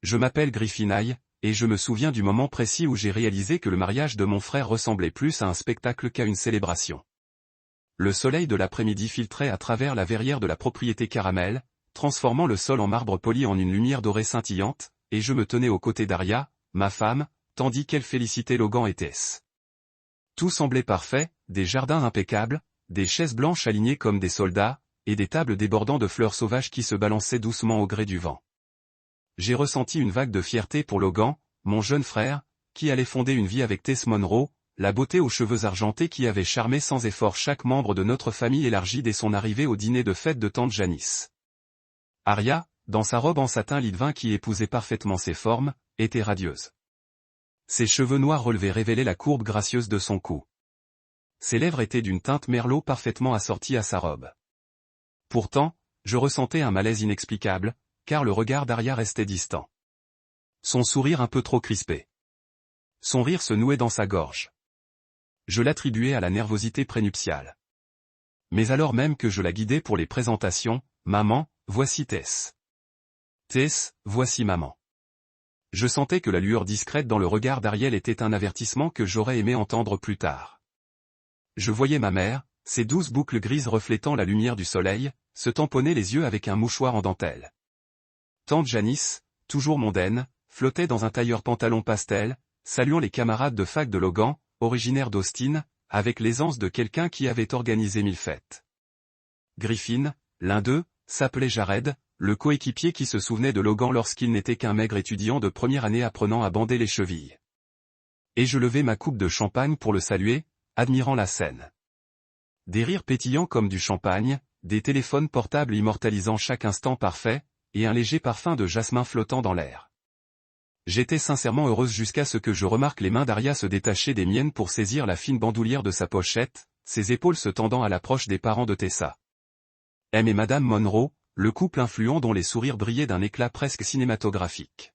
Je m'appelle Griffinaille, et je me souviens du moment précis où j'ai réalisé que le mariage de mon frère ressemblait plus à un spectacle qu'à une célébration. Le soleil de l'après-midi filtrait à travers la verrière de la propriété Caramel, transformant le sol en marbre poli en une lumière dorée scintillante, et je me tenais aux côtés d'Aria, ma femme, tandis qu'elle félicitait Logan et Tess. Tout semblait parfait, des jardins impeccables, des chaises blanches alignées comme des soldats, et des tables débordant de fleurs sauvages qui se balançaient doucement au gré du vent. J'ai ressenti une vague de fierté pour Logan, mon jeune frère, qui allait fonder une vie avec Tess Monroe, la beauté aux cheveux argentés qui avait charmé sans effort chaque membre de notre famille élargie dès son arrivée au dîner de fête de tante Janice. Aria, dans sa robe en satin lit de vin qui épousait parfaitement ses formes, était radieuse. Ses cheveux noirs relevés révélaient la courbe gracieuse de son cou. Ses lèvres étaient d'une teinte merlot parfaitement assortie à sa robe. Pourtant, je ressentais un malaise inexplicable, car le regard d'Aria restait distant. Son sourire un peu trop crispé. Son rire se nouait dans sa gorge. Je l'attribuais à la nervosité prénuptiale. Mais alors même que je la guidais pour les présentations, « Maman, voici Tess. Tess, voici maman. » Je sentais que la lueur discrète dans le regard d'Ariel était un avertissement que j'aurais aimé entendre plus tard. Je voyais ma mère, ses douces boucles grises reflétant la lumière du soleil, se tamponner les yeux avec un mouchoir en dentelle. Tante Janice, toujours mondaine, flottait dans un tailleur pantalon pastel, saluant les camarades de fac de Logan, originaire d'Austin, avec l'aisance de quelqu'un qui avait organisé 1000 fêtes. Griffin, l'un d'eux, s'appelait Jared, le coéquipier qui se souvenait de Logan lorsqu'il n'était qu'un maigre étudiant de première année apprenant à bander les chevilles. Et je levai ma coupe de champagne pour le saluer, admirant la scène. Des rires pétillants comme du champagne, des téléphones portables immortalisant chaque instant parfait, et un léger parfum de jasmin flottant dans l'air. J'étais sincèrement heureuse jusqu'à ce que je remarque les mains d'Aria se détacher des miennes pour saisir la fine bandoulière de sa pochette, ses épaules se tendant à l'approche des parents de Tessa. M et Madame Monroe, le couple influent dont les sourires brillaient d'un éclat presque cinématographique.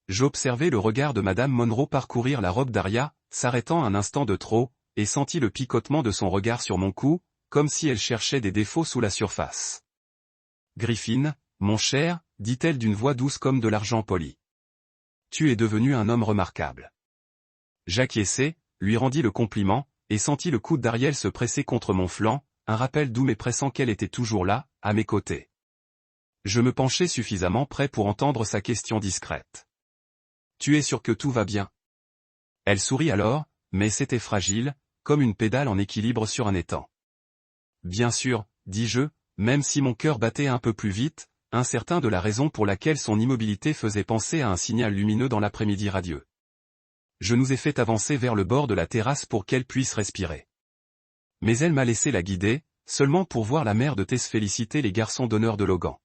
J'observai le regard de Madame Monroe parcourir la robe d'Aria, s'arrêtant un instant de trop, et sentis le picotement de son regard sur mon cou, comme si elle cherchait des défauts sous la surface. « Griffin, mon cher, dit-elle d'une voix douce comme de l'argent poli. Tu es devenu un homme remarquable. » J'acquiesçai, lui rendis le compliment, et sentis le coude d'Ariel se presser contre mon flanc, un rappel doux mais pressant qu'elle était toujours là, à mes côtés. Je me penchai suffisamment près pour entendre sa question discrète. « Tu es sûr que tout va bien ?» Elle sourit alors, mais c'était fragile, comme une pédale en équilibre sur un étang. « Bien sûr, dis-je, même si mon cœur battait un peu plus vite, incertain de la raison pour laquelle son immobilité faisait penser à un signal lumineux dans l'après-midi radieux. Je nous ai fait avancer vers le bord de la terrasse pour qu'elle puisse respirer. Mais elle m'a laissé la guider, seulement pour voir la mère de Tess féliciter les garçons d'honneur de Logan.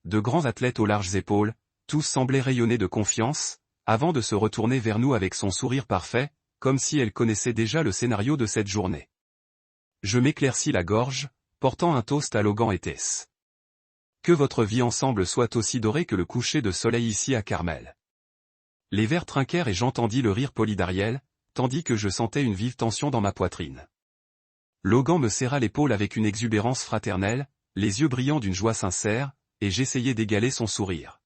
De grands athlètes aux larges épaules, tous semblaient rayonner de confiance, avant de se retourner vers nous avec son sourire parfait, comme si elle connaissait déjà le scénario de cette journée. Je m'éclaircis la gorge, portant un toast à Logan et Tess. Que votre vie ensemble soit aussi dorée que le coucher de soleil ici à Carmel. Les verres trinquèrent et j'entendis le rire poli d'Ariel, tandis que je sentais une vive tension dans ma poitrine. Logan me serra l'épaule avec une exubérance fraternelle, les yeux brillants d'une joie sincère, et j'essayai d'égaler son sourire.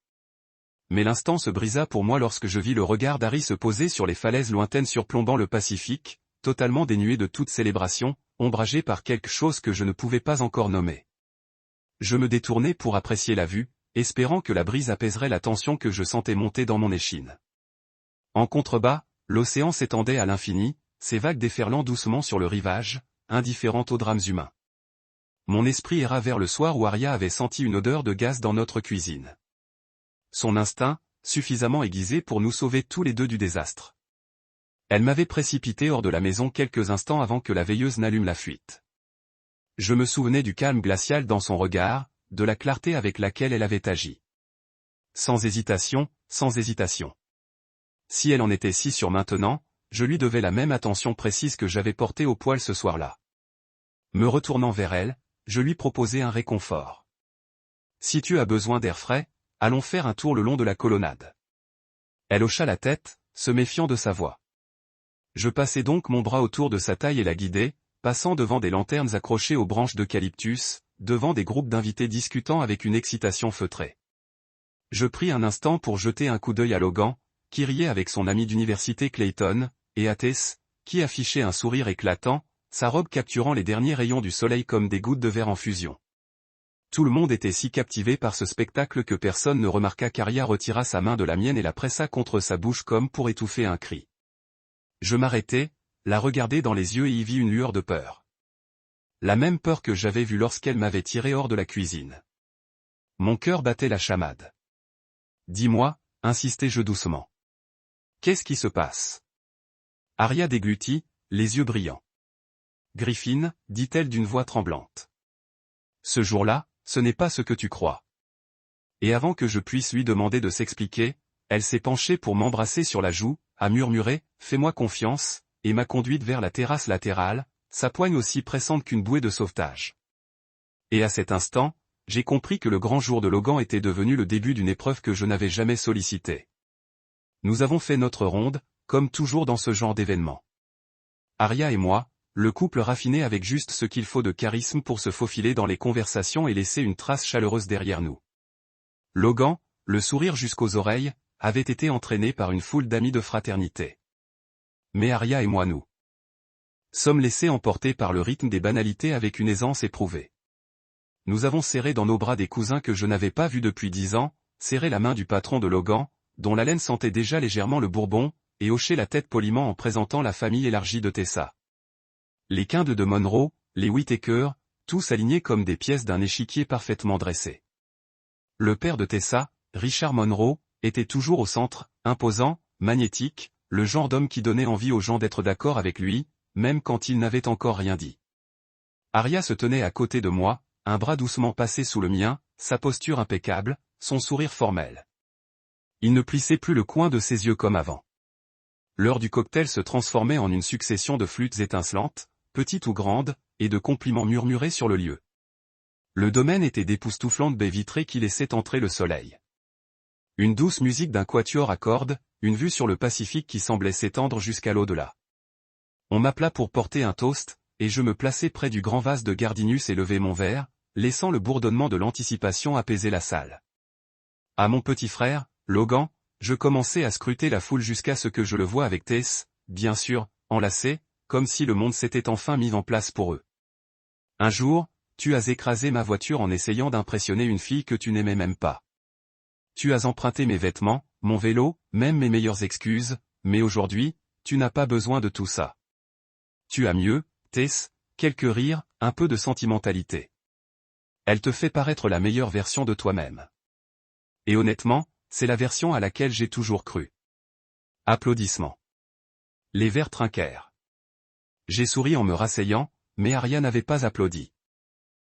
Mais l'instant se brisa pour moi lorsque je vis le regard d'Harry se poser sur les falaises lointaines surplombant le Pacifique, totalement dénué de toute célébration, ombragé par quelque chose que je ne pouvais pas encore nommer. Je me détournai pour apprécier la vue, espérant que la brise apaiserait la tension que je sentais monter dans mon échine. En contrebas, l'océan s'étendait à l'infini, ses vagues déferlant doucement sur le rivage, indifférentes aux drames humains. Mon esprit erra vers le soir où Aria avait senti une odeur de gaz dans notre cuisine. Son instinct, suffisamment aiguisé pour nous sauver tous les deux du désastre. Elle m'avait précipité hors de la maison quelques instants avant que la veilleuse n'allume la fuite. Je me souvenais du calme glacial dans son regard, de la clarté avec laquelle elle avait agi. Sans hésitation, sans hésitation. Si elle en était si sûre maintenant, je lui devais la même attention précise que j'avais portée au poêle ce soir-là. Me retournant vers elle, je lui proposai un réconfort. « Si tu as besoin d'air frais, allons faire un tour le long de la colonnade. » Elle hocha la tête, se méfiant de sa voix. Je passai donc mon bras autour de sa taille et la guidai, passant devant des lanternes accrochées aux branches d'eucalyptus, devant des groupes d'invités discutant avec une excitation feutrée. Je pris un instant pour jeter un coup d'œil à Logan, qui riait avec son ami d'université Clayton, et à Tess, qui affichait un sourire éclatant, sa robe capturant les derniers rayons du soleil comme des gouttes de verre en fusion. Tout le monde était si captivé par ce spectacle que personne ne remarqua qu'Arya retira sa main de la mienne et la pressa contre sa bouche comme pour étouffer un cri. Je m'arrêtai, la regardai dans les yeux et y vis une lueur de peur. La même peur que j'avais vue lorsqu'elle m'avait tiré hors de la cuisine. Mon cœur battait la chamade. « Dis-moi » insistai-je doucement. « Qu'est-ce qui se passe » Arya déglutit, les yeux brillants. « Griffin, dit-elle d'une voix tremblante. Ce jour-là, ce n'est pas ce que tu crois. » Et avant que je puisse lui demander de s'expliquer, elle s'est penchée pour m'embrasser sur la joue, a murmuré « Fais-moi confiance » et m'a conduite vers la terrasse latérale, sa poigne aussi pressante qu'une bouée de sauvetage. Et à cet instant, j'ai compris que le grand jour de Logan était devenu le début d'une épreuve que je n'avais jamais sollicitée. Nous avons fait notre ronde, comme toujours dans ce genre d'événement. Arya et moi, le couple raffiné avec juste ce qu'il faut de charisme pour se faufiler dans les conversations et laisser une trace chaleureuse derrière nous. Logan, le sourire jusqu'aux oreilles, avait été entraîné par une foule d'amis de fraternité. Mais Arya et moi nous sommes laissés emporter par le rythme des banalités avec une aisance éprouvée. Nous avons serré dans nos bras des cousins que je n'avais pas vus depuis 10 ans, serré la main du patron de Logan, dont la laine sentait déjà légèrement le bourbon, et hoché la tête poliment en présentant la famille élargie de Tessa. Les Quindes de Monroe, les Whittaker, tous alignés comme des pièces d'un échiquier parfaitement dressé. Le père de Tessa, Richard Monroe, était toujours au centre, imposant, magnétique, le genre d'homme qui donnait envie aux gens d'être d'accord avec lui, même quand il n'avait encore rien dit. Arya se tenait à côté de moi, un bras doucement passé sous le mien, sa posture impeccable, son sourire formel. Il ne plissait plus le coin de ses yeux comme avant. L'heure du cocktail se transformait en une succession de flûtes étincelantes, petites ou grandes, et de compliments murmurés sur le lieu. Le domaine était d'époustouflantes baies vitrées qui laissaient entrer le soleil. Une douce musique d'un quatuor à cordes, une vue sur le Pacifique qui semblait s'étendre jusqu'à l'au-delà. On m'appela pour porter un toast, et je me plaçai près du grand vase de gardinus et levai mon verre, laissant le bourdonnement de l'anticipation apaiser la salle. À mon petit frère, Logan, je commençai à scruter la foule jusqu'à ce que je le voie avec Tess, bien sûr, enlacés, comme si le monde s'était enfin mis en place pour eux. Un jour, tu as écrasé ma voiture en essayant d'impressionner une fille que tu n'aimais même pas. Tu as emprunté mes vêtements, mon vélo, même mes meilleures excuses, mais aujourd'hui, tu n'as pas besoin de tout ça. Tu as mieux, Tess, quelques rires, un peu de sentimentalité. Elle te fait paraître la meilleure version de toi-même. Et honnêtement, c'est la version à laquelle j'ai toujours cru. Applaudissements. Les verres trinquèrent. J'ai souri en me rasseyant, mais Arya n'avait pas applaudi.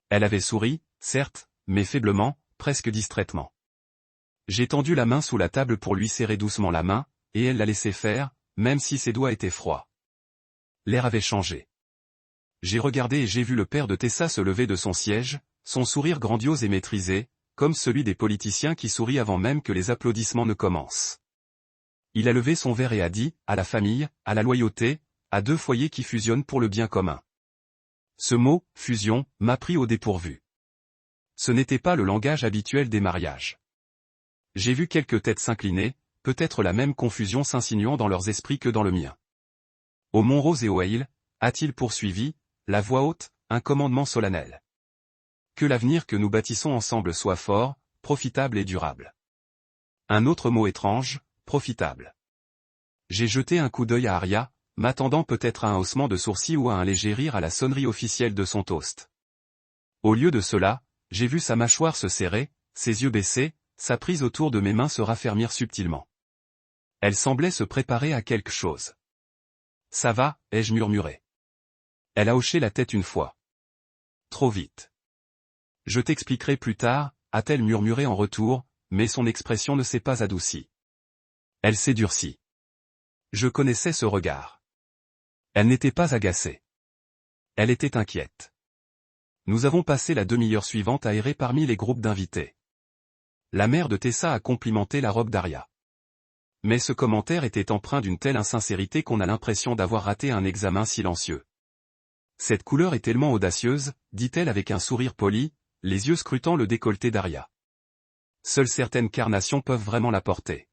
Elle avait souri, certes, mais faiblement, presque distraitement. J'ai tendu la main sous la table pour lui serrer doucement la main, et elle l'a laissé faire, même si ses doigts étaient froids. L'air avait changé. J'ai regardé et j'ai vu le père de Tessa se lever de son siège, son sourire grandiose et maîtrisé, comme celui des politiciens qui sourient avant même que les applaudissements ne commencent. Il a levé son verre et a dit, à la famille, à la loyauté, à deux foyers qui fusionnent pour le bien commun. Ce mot, fusion, m'a pris au dépourvu. Ce n'était pas le langage habituel des mariages. J'ai vu quelques têtes s'incliner, peut-être la même confusion s'insinuant dans leurs esprits que dans le mien. Au Montrose et au Hale, a-t-il poursuivi, la voix haute, un commandement solennel. Que l'avenir que nous bâtissons ensemble soit fort, profitable et durable. Un autre mot étrange, profitable. J'ai jeté un coup d'œil à Arya, m'attendant peut-être à un haussement de sourcils ou à un léger rire à la sonnerie officielle de son toast. Au lieu de cela, j'ai vu sa mâchoire se serrer, ses yeux baissés, sa prise autour de mes mains se raffermir subtilement. Elle semblait se préparer à quelque chose. Ça va, ai-je murmuré. Elle a hoché la tête une fois. Trop vite. Je t'expliquerai plus tard, a-t-elle murmuré en retour, mais son expression ne s'est pas adoucie. Elle s'est durcie. Je connaissais ce regard. Elle n'était pas agacée. Elle était inquiète. Nous avons passé la demi-heure suivante à errer parmi les groupes d'invités. La mère de Tessa a complimenté la robe d'Arya. Mais ce commentaire était empreint d'une telle insincérité qu'on a l'impression d'avoir raté un examen silencieux. Cette couleur est tellement audacieuse, dit-elle avec un sourire poli, les yeux scrutant le décolleté d'Arya. Seules certaines carnations peuvent vraiment la porter.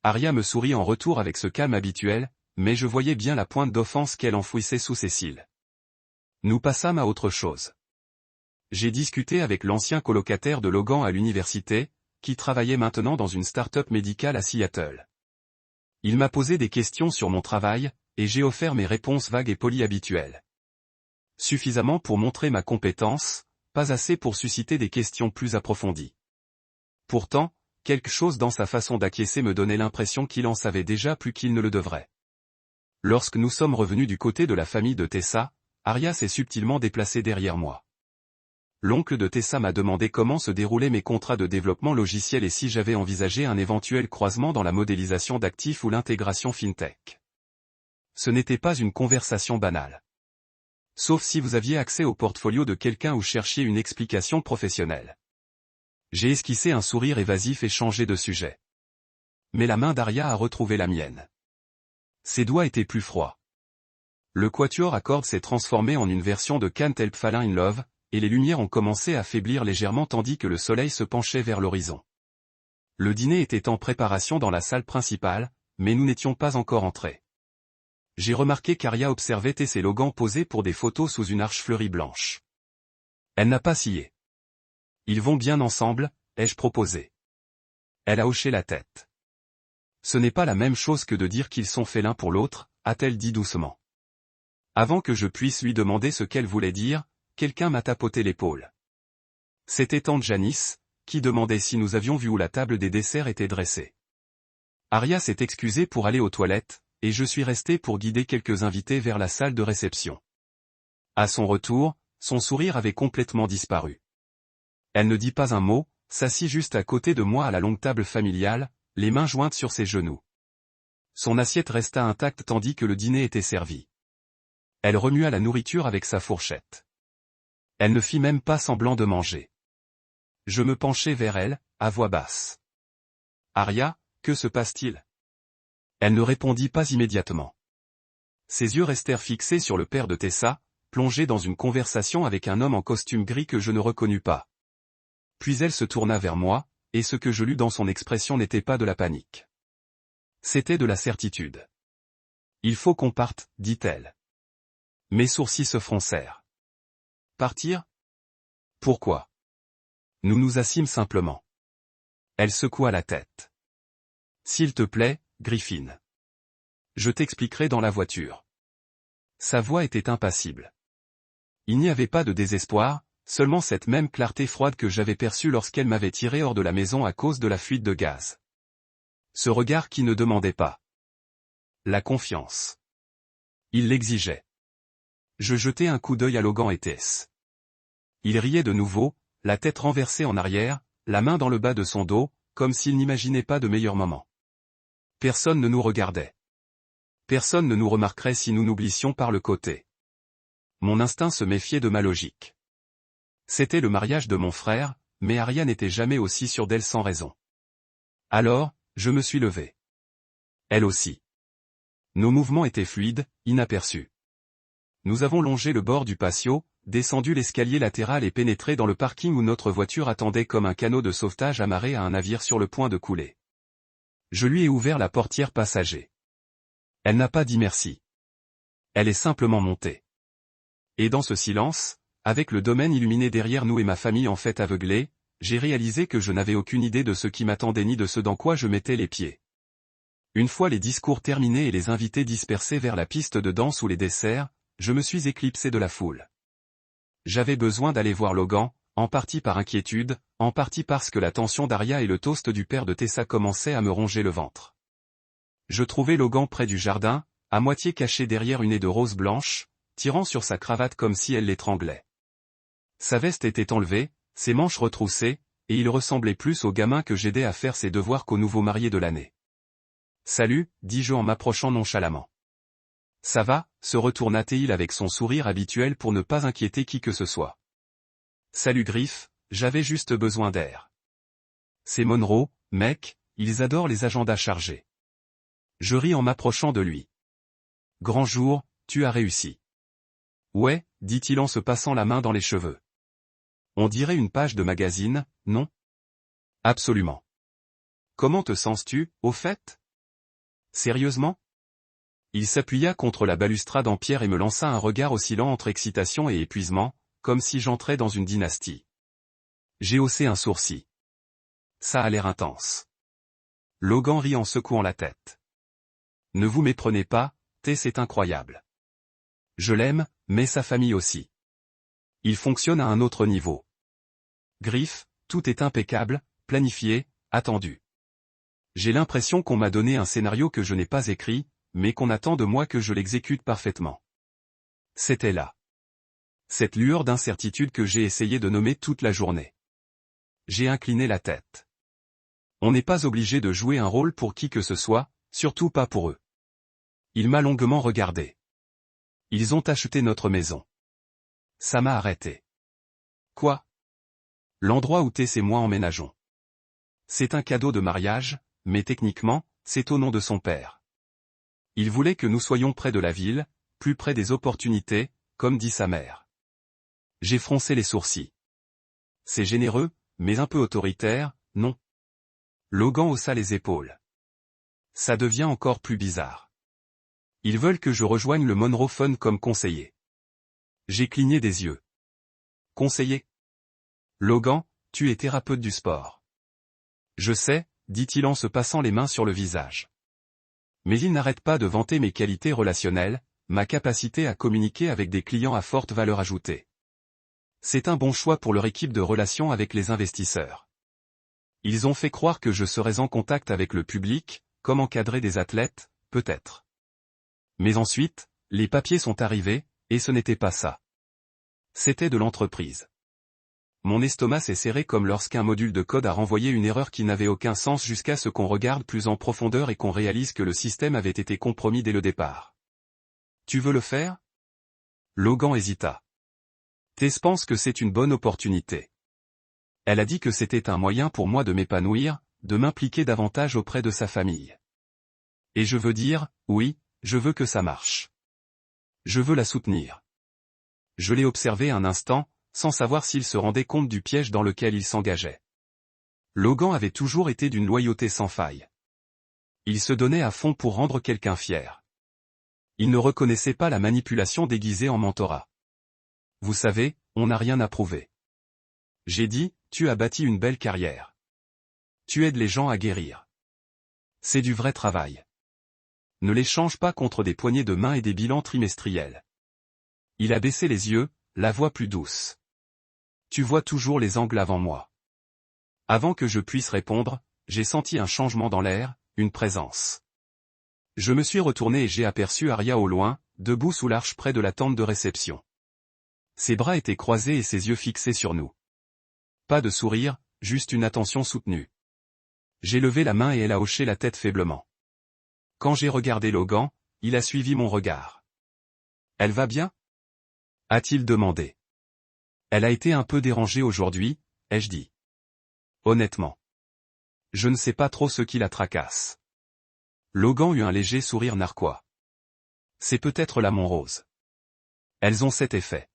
Aria me sourit en retour avec ce calme habituel, mais je voyais bien la pointe d'offense qu'elle enfouissait sous ses cils. Nous passâmes à autre chose. J'ai discuté avec l'ancien colocataire de Logan à l'université, qui travaillait maintenant dans une start-up médicale à Seattle. Il m'a posé des questions sur mon travail, et j'ai offert mes réponses vagues et polies habituelles. Suffisamment pour montrer ma compétence, pas assez pour susciter des questions plus approfondies. Pourtant, quelque chose dans sa façon d'acquiescer me donnait l'impression qu'il en savait déjà plus qu'il ne le devrait. Lorsque nous sommes revenus du côté de la famille de Tessa, Aria s'est subtilement déplacée derrière moi. L'oncle de Tessa m'a demandé comment se déroulaient mes contrats de développement logiciel et si j'avais envisagé un éventuel croisement dans la modélisation d'actifs ou l'intégration fintech. Ce n'était pas une conversation banale. Sauf si vous aviez accès au portfolio de quelqu'un ou cherchiez une explication professionnelle. J'ai esquissé un sourire évasif et changé de sujet. Mais la main d'Aria a retrouvé la mienne. Ses doigts étaient plus froids. Le quatuor à cordes s'est transformé en une version de Can't Help Falling in Love, et les lumières ont commencé à faiblir légèrement tandis que le soleil se penchait vers l'horizon. Le dîner était en préparation dans la salle principale, mais nous n'étions pas encore entrés. J'ai remarqué qu'Aria observait Tess et Logan posés pour des photos sous une arche fleurie blanche. Elle n'a pas scié. Ils vont bien ensemble, ai-je proposé. Elle a hoché la tête. Ce n'est pas la même chose que de dire qu'ils sont faits l'un pour l'autre, a-t-elle dit doucement. Avant que je puisse lui demander ce qu'elle voulait dire, quelqu'un m'a tapoté l'épaule. C'était tante Janice, qui demandait si nous avions vu où la table des desserts était dressée. Aria s'est excusée pour aller aux toilettes, et je suis resté pour guider quelques invités vers la salle de réception. À son retour, son sourire avait complètement disparu. Elle ne dit pas un mot, s'assit juste à côté de moi à la longue table familiale, les mains jointes sur ses genoux. Son assiette resta intacte tandis que le dîner était servi. Elle remua la nourriture avec sa fourchette. Elle ne fit même pas semblant de manger. Je me penchai vers elle, à voix basse. « Aria, que se passe-t-il » Elle ne répondit pas immédiatement. Ses yeux restèrent fixés sur le père de Tessa, plongé dans une conversation avec un homme en costume gris que je ne reconnus pas. Puis elle se tourna vers moi, et ce que je lus dans son expression n'était pas de la panique. C'était de la certitude. « Il faut qu'on parte, dit-elle. » Mes sourcils se froncèrent. Partir ? Pourquoi ? Nous nous assîmes simplement. Elle secoua la tête. S'il te plaît, Griffin. Je t'expliquerai dans la voiture. Sa voix était impassible. Il n'y avait pas de désespoir, seulement cette même clarté froide que j'avais perçue lorsqu'elle m'avait tiré hors de la maison à cause de la fuite de gaz. Ce regard qui ne demandait pas. La confiance. Il l'exigeait. Je jetai un coup d'œil à Logan et Tess. Il riait de nouveau, la tête renversée en arrière, la main dans le bas de son dos, comme s'il n'imaginait pas de meilleur moment. Personne ne nous regardait. Personne ne nous remarquerait si nous nous glissions par le côté. Mon instinct se méfiait de ma logique. C'était le mariage de mon frère, mais Aria n'était jamais aussi sûre d'elle sans raison. Alors, je me suis levé. Elle aussi. Nos mouvements étaient fluides, inaperçus. Nous avons longé le bord du patio, descendu l'escalier latéral et pénétré dans le parking où notre voiture attendait comme un canot de sauvetage amarré à un navire sur le point de couler. Je lui ai ouvert la portière passager. Elle n'a pas dit merci. Elle est simplement montée. Et dans ce silence, avec le domaine illuminé derrière nous et ma famille en fait aveuglée, j'ai réalisé que je n'avais aucune idée de ce qui m'attendait ni de ce dans quoi je mettais les pieds. Une fois les discours terminés et les invités dispersés vers la piste de danse ou les desserts, je me suis éclipsé de la foule. J'avais besoin d'aller voir Logan, en partie par inquiétude, en partie parce que la tension d'Aria et le toast du père de Tessa commençaient à me ronger le ventre. Je trouvai Logan près du jardin, à moitié caché derrière une haie de roses blanches, tirant sur sa cravate comme si elle l'étranglait. Sa veste était enlevée, ses manches retroussées, et il ressemblait plus au gamin que j'aidais à faire ses devoirs qu'au nouveau marié de l'année. « Salut » dis-je en m'approchant nonchalamment. « Ça va » se retourna-t-il avec son sourire habituel pour ne pas inquiéter qui que ce soit. « Salut Griff, j'avais juste besoin d'air. » C'est Monroe, mec, ils adorent les agendas chargés. Je ris en m'approchant de lui. « Grand jour, tu as réussi. » « Ouais » dit-il en se passant la main dans les cheveux. « On dirait une page de magazine, non ? Absolument. Comment te sens-tu, au fait? Sérieusement? Il s'appuya contre la balustrade en pierre et me lança un regard oscillant entre excitation et épuisement, comme si j'entrais dans une dynastie. J'ai haussé un sourcil. Ça a l'air intense. Logan rit en secouant la tête. Ne vous méprenez pas, c'est incroyable. Je l'aime, mais sa famille aussi. Il fonctionne à un autre niveau. Griff, tout est impeccable, planifié, attendu. J'ai l'impression qu'on m'a donné un scénario que je n'ai pas écrit, mais qu'on attend de moi que je l'exécute parfaitement. C'était là. Cette lueur d'incertitude que j'ai essayé de nommer toute la journée. J'ai incliné la tête. On n'est pas obligé de jouer un rôle pour qui que ce soit, surtout pas pour eux. Il m'a longuement regardé. Ils ont acheté notre maison. Ça m'a arrêté. Quoi? L'endroit où Tess et moi emménageons. C'est un cadeau de mariage, mais techniquement, c'est au nom de son père. Il voulait que nous soyons près de la ville, plus près des opportunités, comme dit sa mère. J'ai froncé les sourcils. C'est généreux, mais un peu autoritaire, non? Logan haussa les épaules. Ça devient encore plus bizarre. Ils veulent que je rejoigne le Monroe Fund comme conseiller. J'ai cligné des yeux. Conseiller? Logan, tu es thérapeute du sport. Je sais, dit-il en se passant les mains sur le visage. Mais il n'arrête pas de vanter mes qualités relationnelles, ma capacité à communiquer avec des clients à forte valeur ajoutée. C'est un bon choix pour leur équipe de relations avec les investisseurs. Ils ont fait croire que je serais en contact avec le public, comme encadrer des athlètes, peut-être. Mais ensuite, les papiers sont arrivés, et ce n'était pas ça. C'était de l'entreprise. Mon estomac s'est serré comme lorsqu'un module de code a renvoyé une erreur qui n'avait aucun sens jusqu'à ce qu'on regarde plus en profondeur et qu'on réalise que le système avait été compromis dès le départ. Tu veux le faire? Logan hésita. Tess pense que c'est une bonne opportunité. Elle a dit que c'était un moyen pour moi de m'épanouir, de m'impliquer davantage auprès de sa famille. Et je veux dire, oui, je veux que ça marche. Je veux la soutenir. Je l'ai observé un instant, sans savoir s'il se rendait compte du piège dans lequel il s'engageait. Logan avait toujours été d'une loyauté sans faille. Il se donnait à fond pour rendre quelqu'un fier. Il ne reconnaissait pas la manipulation déguisée en mentorat. Vous savez, on n'a rien à prouver. J'ai dit, tu as bâti une belle carrière. Tu aides les gens à guérir. C'est du vrai travail. Ne les change pas contre des poignées de main et des bilans trimestriels. Il a baissé les yeux, la voix plus douce. Tu vois toujours les angles avant moi. Avant que je puisse répondre, j'ai senti un changement dans l'air, une présence. Je me suis retourné et j'ai aperçu Arya au loin, debout sous l'arche près de la tente de réception. Ses bras étaient croisés et ses yeux fixés sur nous. Pas de sourire, juste une attention soutenue. J'ai levé la main et elle a hoché la tête faiblement. Quand j'ai regardé Logan, il a suivi mon regard. Elle va bien? A-t-il demandé. Elle a été un peu dérangée aujourd'hui, ai-je dit. Honnêtement. Je ne sais pas trop ce qui la tracasse. Logan eut un léger sourire narquois. C'est peut-être la Monrose. Elles ont cet effet.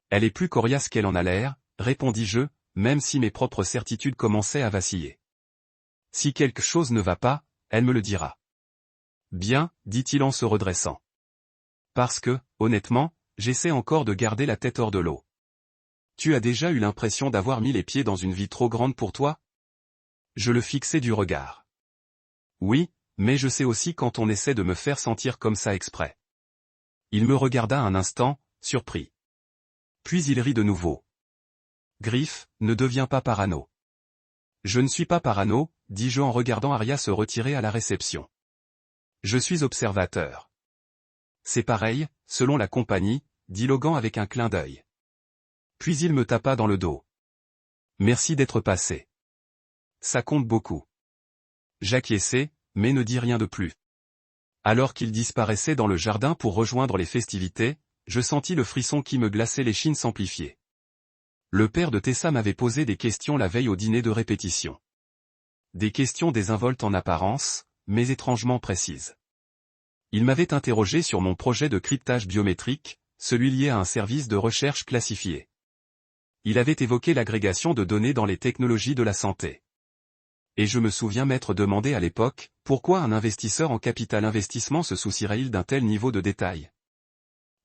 Elle est plus coriace qu'elle en a l'air, répondis-je, même si mes propres certitudes commençaient à vaciller. Si quelque chose ne va pas, elle me le dira. Bien, dit-il en se redressant. Parce que, honnêtement, j'essaie encore de garder la tête hors de l'eau. Tu as déjà eu l'impression d'avoir mis les pieds dans une vie trop grande pour toi? Je le fixai du regard. Oui, mais je sais aussi quand on essaie de me faire sentir comme ça exprès. Il me regarda un instant, surpris. Puis il rit de nouveau. Griff, ne deviens pas parano. Je ne suis pas parano, dis-je en regardant Arya se retirer à la réception. Je suis observateur. C'est pareil, selon la compagnie, dit Logan avec un clin d'œil. Puis il me tapa dans le dos. Merci d'être passé. Ça compte beaucoup. J'acquiesçai, mais ne dis rien de plus. Alors qu'il disparaissait dans le jardin pour rejoindre les festivités, je sentis le frisson qui me glaçait l'échine s'amplifier. Le père de Tessa m'avait posé des questions la veille au dîner de répétition. Des questions désinvoltes en apparence, mais étrangement précises. Il m'avait interrogé sur mon projet de cryptage biométrique, celui lié à un service de recherche classifié. Il avait évoqué l'agrégation de données dans les technologies de la santé. Et je me souviens m'être demandé à l'époque, pourquoi un investisseur en capital investissement se soucierait-il d'un tel niveau de détail?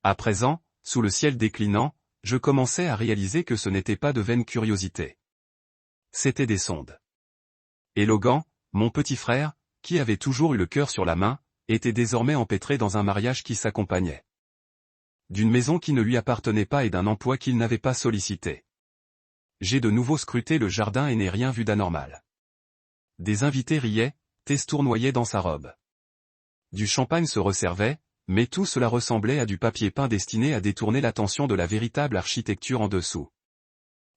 À présent, sous le ciel déclinant, je commençais à réaliser que ce n'était pas de vaine curiosité. C'étaient des sondes. Et Logan, mon petit frère, qui avait toujours eu le cœur sur la main, était désormais empêtré dans un mariage qui s'accompagnait d'une maison qui ne lui appartenait pas et d'un emploi qu'il n'avait pas sollicité. J'ai de nouveau scruté le jardin et n'ai rien vu d'anormal. Des invités riaient, Tess tournoyait dans sa robe. Du champagne se resservait, mais tout cela ressemblait à du papier peint destiné à détourner l'attention de la véritable architecture en dessous.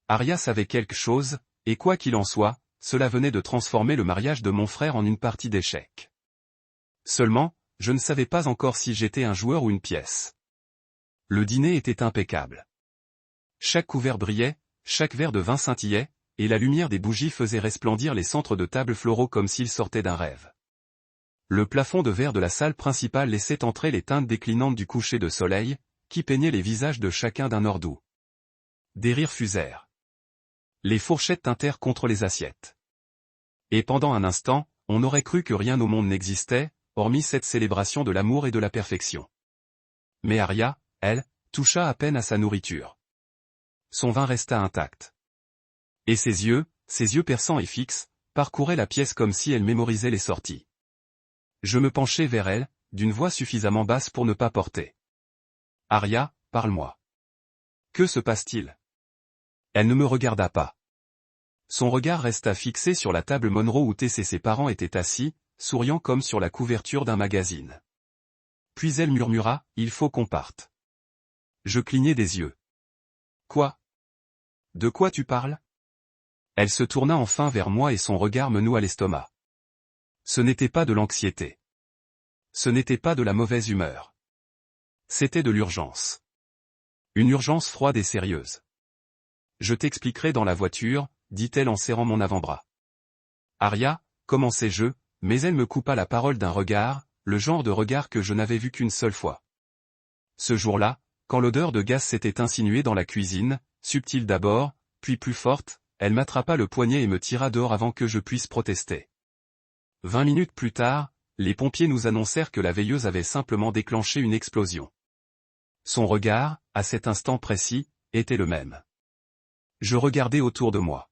Aria savait quelque chose, et quoi qu'il en soit, cela venait de transformer le mariage de mon frère en une partie d'échecs. Seulement, je ne savais pas encore si j'étais un joueur ou une pièce. Le dîner était impeccable. Chaque couvert brillait, chaque verre de vin scintillait, et la lumière des bougies faisait resplendir les centres de table floraux comme s'ils sortaient d'un rêve. Le plafond de verre de la salle principale laissait entrer les teintes déclinantes du coucher de soleil, qui peignaient les visages de chacun d'un or doux. Des rires fusèrent. Les fourchettes tintèrent contre les assiettes. Et pendant un instant, on aurait cru que rien au monde n'existait, hormis cette célébration de l'amour et de la perfection. Mais Aria, elle, toucha à peine à sa nourriture. Son vin resta intact. Et ses yeux perçants et fixes, parcouraient la pièce comme si elle mémorisait les sorties. Je me penchai vers elle, d'une voix suffisamment basse pour ne pas porter. « Aria, parle-moi. Que se passe-t-il » Elle ne me regarda pas. Son regard resta fixé sur la table Monroe où Tess et ses parents étaient assis, souriant comme sur la couverture d'un magazine. Puis elle murmura, « Il faut qu'on parte. » Je clignai des yeux. « Quoi ? De quoi tu parles ?» Elle se tourna enfin vers moi et son regard me noua l'estomac. Ce n'était pas de l'anxiété. Ce n'était pas de la mauvaise humeur. C'était de l'urgence. Une urgence froide et sérieuse. « Je t'expliquerai dans la voiture, » dit-elle en serrant mon avant-bras. Aria, commençai-je, mais elle me coupa la parole d'un regard, le genre de regard que je n'avais vu qu'une seule fois. Ce jour-là, quand l'odeur de gaz s'était insinuée dans la cuisine, subtile d'abord, puis plus forte, elle m'attrapa le poignet et me tira dehors avant que je puisse protester. 20 minutes plus tard, les pompiers nous annoncèrent que la veilleuse avait simplement déclenché une explosion. Son regard, à cet instant précis, était le même. Je regardais autour de moi.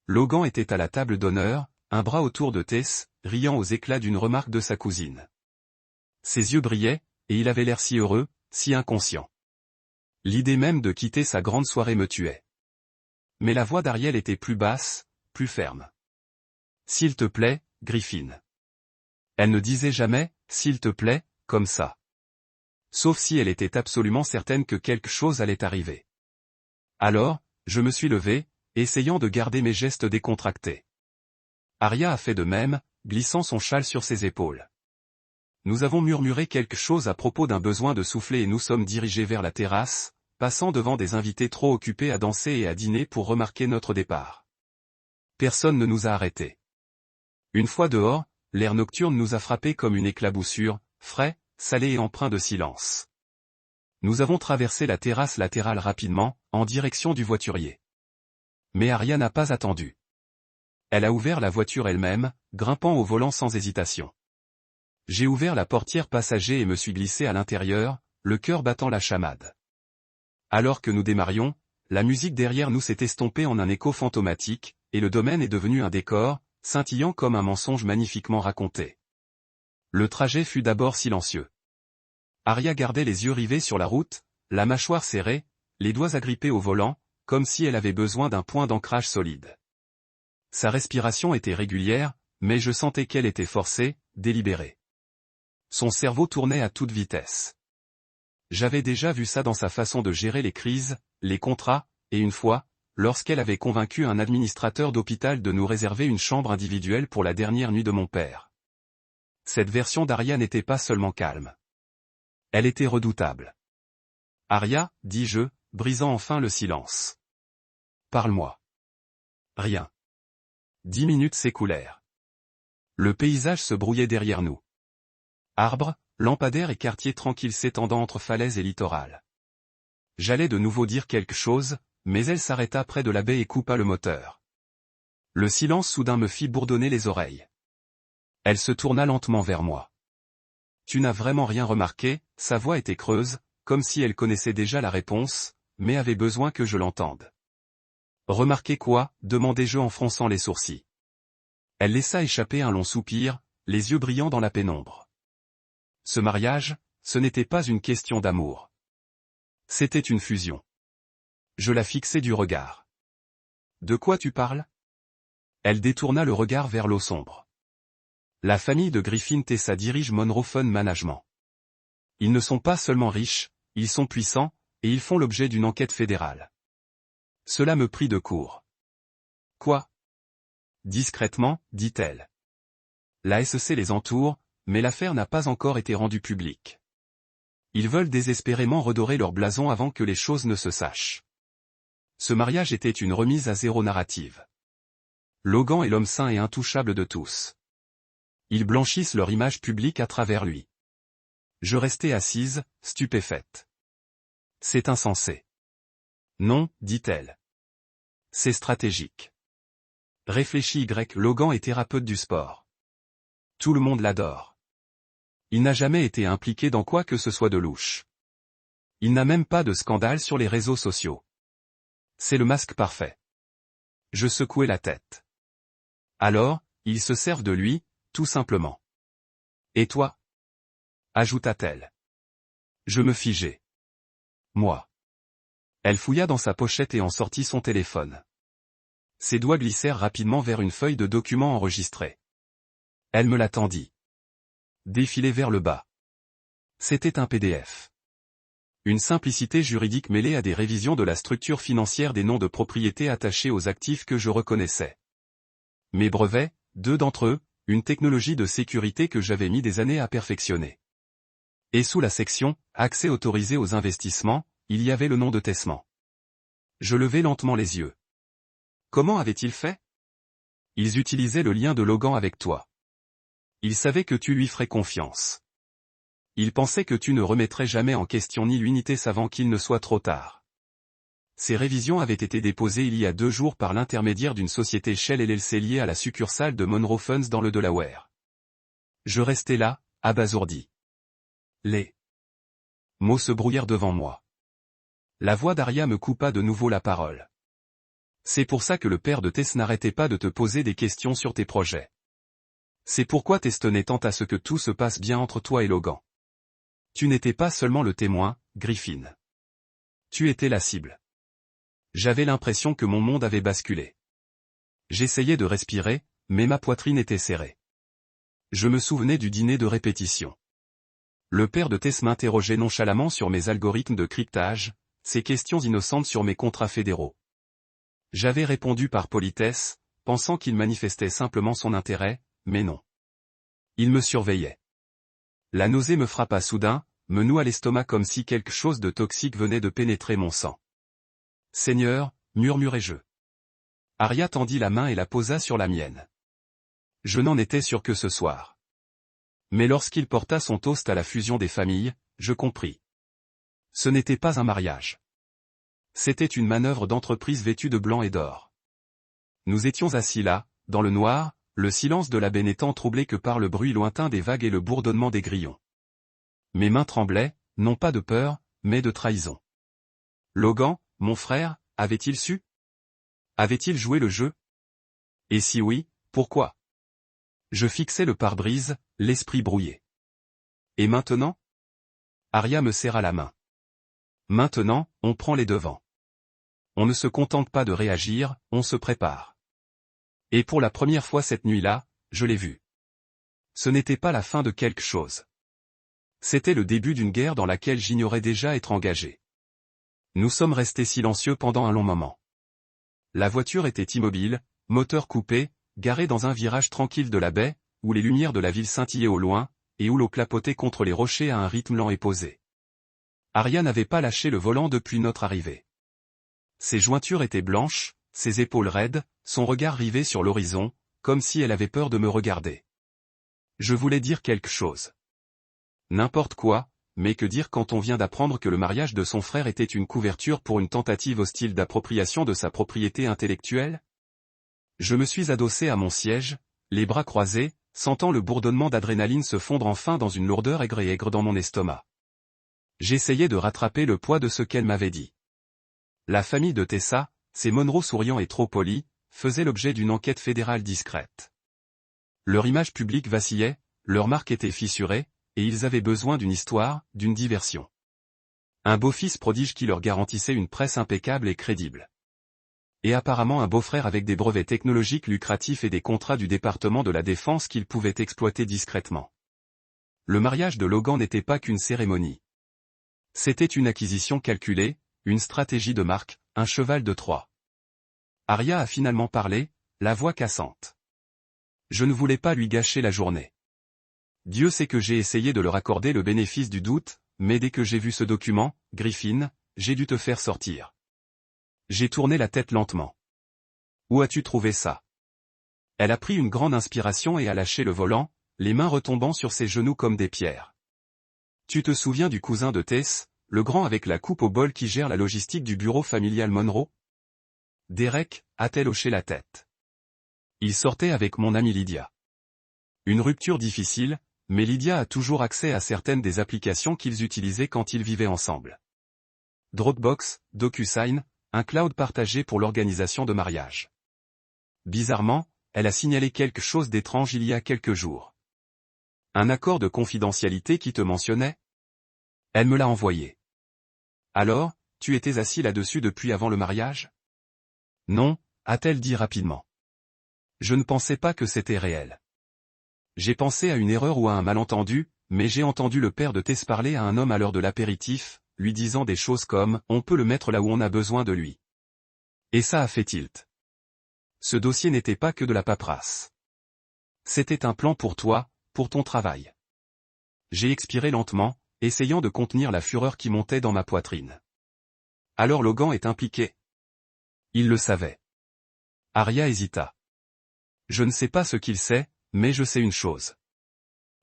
Logan était à la table d'honneur, un bras autour de Tess, riant aux éclats d'une remarque de sa cousine. Ses yeux brillaient, et il avait l'air si heureux, si inconscient. L'idée même de quitter sa grande soirée me tuait. Mais la voix d'Ariel était plus basse, plus ferme. « S'il te plaît, Griffin. » Elle ne disait jamais « s'il te plaît » comme ça. Sauf si elle était absolument certaine que quelque chose allait arriver. Alors, je me suis levé, essayant de garder mes gestes décontractés. Aria a fait de même, glissant son châle sur ses épaules. Nous avons murmuré quelque chose à propos d'un besoin de souffler et nous sommes dirigés vers la terrasse, passant devant des invités trop occupés à danser et à dîner pour remarquer notre départ. Personne ne nous a arrêtés. Une fois dehors, l'air nocturne nous a frappés comme une éclaboussure, frais, salé et empreint de silence. Nous avons traversé la terrasse latérale rapidement, en direction du voiturier. Mais Aria n'a pas attendu. Elle a ouvert la voiture elle-même, grimpant au volant sans hésitation. J'ai ouvert la portière passager et me suis glissé à l'intérieur, le cœur battant la chamade. Alors que nous démarrions, la musique derrière nous s'est estompée en un écho fantomatique, et le domaine est devenu un décor, scintillant comme un mensonge magnifiquement raconté. Le trajet fut d'abord silencieux. Aria gardait les yeux rivés sur la route, la mâchoire serrée, les doigts agrippés au volant, comme si elle avait besoin d'un point d'ancrage solide. Sa respiration était régulière, mais je sentais qu'elle était forcée, délibérée. Son cerveau tournait à toute vitesse. J'avais déjà vu ça dans sa façon de gérer les crises, les contrats, et une fois, lorsqu'elle avait convaincu un administrateur d'hôpital de nous réserver une chambre individuelle pour la dernière nuit de mon père. Cette version d'Aria n'était pas seulement calme. Elle était redoutable. « Aria, dis-je, brisant enfin le silence. Parle-moi. » Rien. 10 minutes s'écoulèrent. Le paysage se brouillait derrière nous. Arbres, lampadaires et quartiers tranquilles s'étendant entre falaises et littoral. J'allais de nouveau dire quelque chose, mais elle s'arrêta près de la baie et coupa le moteur. Le silence soudain me fit bourdonner les oreilles. Elle se tourna lentement vers moi. Tu n'as vraiment rien remarqué, sa voix était creuse, comme si elle connaissait déjà la réponse, mais avait besoin que je l'entende. Remarquez quoi, demandai-je en fronçant les sourcils. Elle laissa échapper un long soupir, les yeux brillants dans la pénombre. Ce mariage, ce n'était pas une question d'amour. C'était une fusion. Je la fixai du regard. De quoi tu parles? Elle détourna le regard vers l'eau sombre. La famille de Griffin Tessa dirige Monroe Fund Management. Ils ne sont pas seulement riches, ils sont puissants, et ils font l'objet d'une enquête fédérale. Cela me prit de court. Quoi? Discrètement, dit-elle. La SEC les entoure, mais l'affaire n'a pas encore été rendue publique. Ils veulent désespérément redorer leur blason avant que les choses ne se sachent. Ce mariage était une remise à zéro narrative. Logan est l'homme saint et intouchable de tous. Ils blanchissent leur image publique à travers lui. Je restai assise, stupéfaite. C'est insensé. Non, dit-elle. C'est stratégique. Réfléchis Logan est thérapeute du sport. Tout le monde l'adore. Il n'a jamais été impliqué dans quoi que ce soit de louche. Il n'a même pas de scandale sur les réseaux sociaux. C'est le masque parfait. Je secouai la tête. Alors, ils se servent de lui, tout simplement. Et toi? Ajouta-t-elle. Je me figeai. Moi. Elle fouilla dans sa pochette et en sortit son téléphone. Ses doigts glissèrent rapidement vers une feuille de document enregistrée. Elle me la tendit. Défilé vers le bas. C'était un PDF. Une simplicité juridique mêlée à des révisions de la structure financière des noms de propriété attachés aux actifs que je reconnaissais. Mes brevets, 2 d'entre eux, une technologie de sécurité que j'avais mis des années à perfectionner. Et sous la section « Accès autorisé aux investissements », il y avait le nom de Tessman. Je levai lentement les yeux. Comment avaient-ils fait? Ils utilisaient le lien de Logan avec toi. Ils savaient que tu lui ferais confiance. Ils pensaient que tu ne remettrais jamais en question ni l'unité avant qu'il ne soit trop tard. Ces révisions avaient été déposées il y a 2 jours par l'intermédiaire d'une société Shell LLC liée à la succursale de Monroe Funds dans le Delaware. Je restais là, abasourdi. Les mots se brouillèrent devant moi. La voix d'Aria me coupa de nouveau la parole. C'est pour ça que le père de Tess n'arrêtait pas de te poser des questions sur tes projets. C'est pourquoi Tess tenait tant à ce que tout se passe bien entre toi et Logan. Tu n'étais pas seulement le témoin, Griffin. Tu étais la cible. J'avais l'impression que mon monde avait basculé. J'essayais de respirer, mais ma poitrine était serrée. Je me souvenais du dîner de répétition. Le père de Tess m'interrogeait nonchalamment sur mes algorithmes de cryptage, ses questions innocentes sur mes contrats fédéraux. J'avais répondu par politesse, pensant qu'il manifestait simplement son intérêt, mais non. Il me surveillait. La nausée me frappa soudain, me noua l'estomac comme si quelque chose de toxique venait de pénétrer mon sang. Seigneur, murmurai-je. Aria tendit la main et la posa sur la mienne. Je n'en étais sûr que ce soir. Mais lorsqu'il porta son toast à la fusion des familles, je compris. Ce n'était pas un mariage. C'était une manœuvre d'entreprise vêtue de blanc et d'or. Nous étions assis là, dans le noir, le silence de la baie n'étant troublé que par le bruit lointain des vagues et le bourdonnement des grillons. Mes mains tremblaient, non pas de peur, mais de trahison. Logan, mon frère, avait-il su? Avait-il joué le jeu? Et si oui, pourquoi? Je fixais le pare-brise, l'esprit brouillé. Et maintenant? Aria me serra la main. Maintenant, on prend les devants. On ne se contente pas de réagir, on se prépare. Et pour la première fois cette nuit-là, je l'ai vu. Ce n'était pas la fin de quelque chose. C'était le début d'une guerre dans laquelle j'ignorais déjà être engagé. Nous sommes restés silencieux pendant un long moment. La voiture était immobile, moteur coupé, garée dans un virage tranquille de la baie, où les lumières de la ville scintillaient au loin, et où l'eau clapotait contre les rochers à un rythme lent et posé. Aria n'avait pas lâché le volant depuis notre arrivée. Ses jointures étaient blanches, ses épaules raides, son regard rivé sur l'horizon, comme si elle avait peur de me regarder. Je voulais dire quelque chose. N'importe quoi, mais que dire quand on vient d'apprendre que le mariage de son frère était une couverture pour une tentative hostile d'appropriation de sa propriété intellectuelle? Je me suis adossé à mon siège, les bras croisés, sentant le bourdonnement d'adrénaline se fondre enfin dans une lourdeur aigre dans mon estomac. J'essayais de rattraper le poids de ce qu'elle m'avait dit. La famille de Tessa, ces Monroe souriants et trop polis, faisait l'objet d'une enquête fédérale discrète. Leur image publique vacillait, leur marque était fissurée, et ils avaient besoin d'une histoire, d'une diversion. Un beau-fils prodige qui leur garantissait une presse impeccable et crédible. Et apparemment un beau-frère avec des brevets technologiques lucratifs et des contrats du département de la Défense qu'ils pouvaient exploiter discrètement. Le mariage de Logan n'était pas qu'une cérémonie. C'était une acquisition calculée, une stratégie de marque, un cheval de Troie. Arya a finalement parlé, la voix cassante. Je ne voulais pas lui gâcher la journée. Dieu sait que j'ai essayé de leur accorder le bénéfice du doute, mais dès que j'ai vu ce document, Griffin, j'ai dû te faire sortir. J'ai tourné la tête lentement. Où as-tu trouvé ça? Elle a pris une grande inspiration et a lâché le volant, les mains retombant sur ses genoux comme des pierres. Tu te souviens du cousin de Tess, le grand avec la coupe au bol qui gère la logistique du bureau familial Monroe? Derek, a-t-elle hoché la tête. Il sortait avec mon amie Lydia. Une rupture difficile, mais Lydia a toujours accès à certaines des applications qu'ils utilisaient quand ils vivaient ensemble. Dropbox, DocuSign, un cloud partagé pour l'organisation de mariage. Bizarrement, elle a signalé quelque chose d'étrange il y a quelques jours. Un accord de confidentialité qui te mentionnait? Elle me l'a envoyé. Alors, tu étais assis là-dessus depuis avant le mariage? Non, a-t-elle dit rapidement. Je ne pensais pas que c'était réel. J'ai pensé à une erreur ou à un malentendu, mais j'ai entendu le père de Tess parler à un homme à l'heure de l'apéritif, lui disant des choses comme « on peut le mettre là où on a besoin de lui ». Et ça a fait tilt. Ce dossier n'était pas que de la paperasse. C'était un plan pour toi, pour ton travail. J'ai expiré lentement, essayant de contenir la fureur qui montait dans ma poitrine. Alors Logan est impliqué. Il le savait. Arya hésita. Je ne sais pas ce qu'il sait, mais je sais une chose.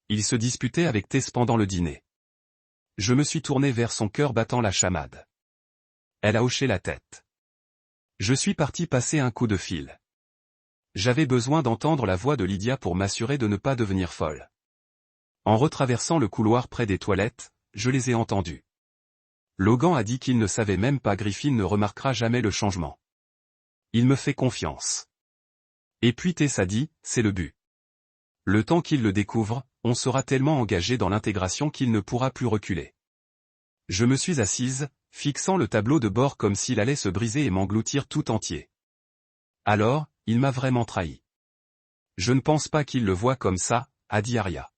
Il se disputait avec Tess pendant le dîner. Je me suis tourné vers son cœur battant la chamade. Elle a hoché la tête. Je suis parti passer un coup de fil. J'avais besoin d'entendre la voix de Lydia pour m'assurer de ne pas devenir folle. En retraversant le couloir près des toilettes, je les ai entendus. Logan a dit qu'il ne savait même pas Griffin ne remarquera jamais le changement. Il me fait confiance. Et puis Tess a dit, c'est le but. Le temps qu'il le découvre, on sera tellement engagé dans l'intégration qu'il ne pourra plus reculer. Je me suis assise, fixant le tableau de bord comme s'il allait se briser et m'engloutir tout entier. Alors, il m'a vraiment trahi. Je ne pense pas qu'il le voit comme ça, a dit Arya.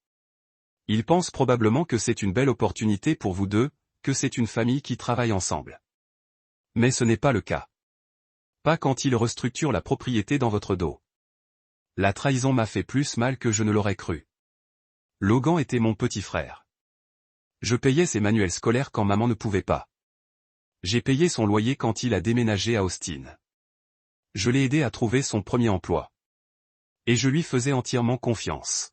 Il pense probablement que c'est une belle opportunité pour vous deux, que c'est une famille qui travaille ensemble. Mais ce n'est pas le cas. Pas quand il restructure la propriété dans votre dos. La trahison m'a fait plus mal que je ne l'aurais cru. Logan était mon petit frère. Je payais ses manuels scolaires quand maman ne pouvait pas. J'ai payé son loyer quand il a déménagé à Austin. Je l'ai aidé à trouver son premier emploi. Et je lui faisais entièrement confiance.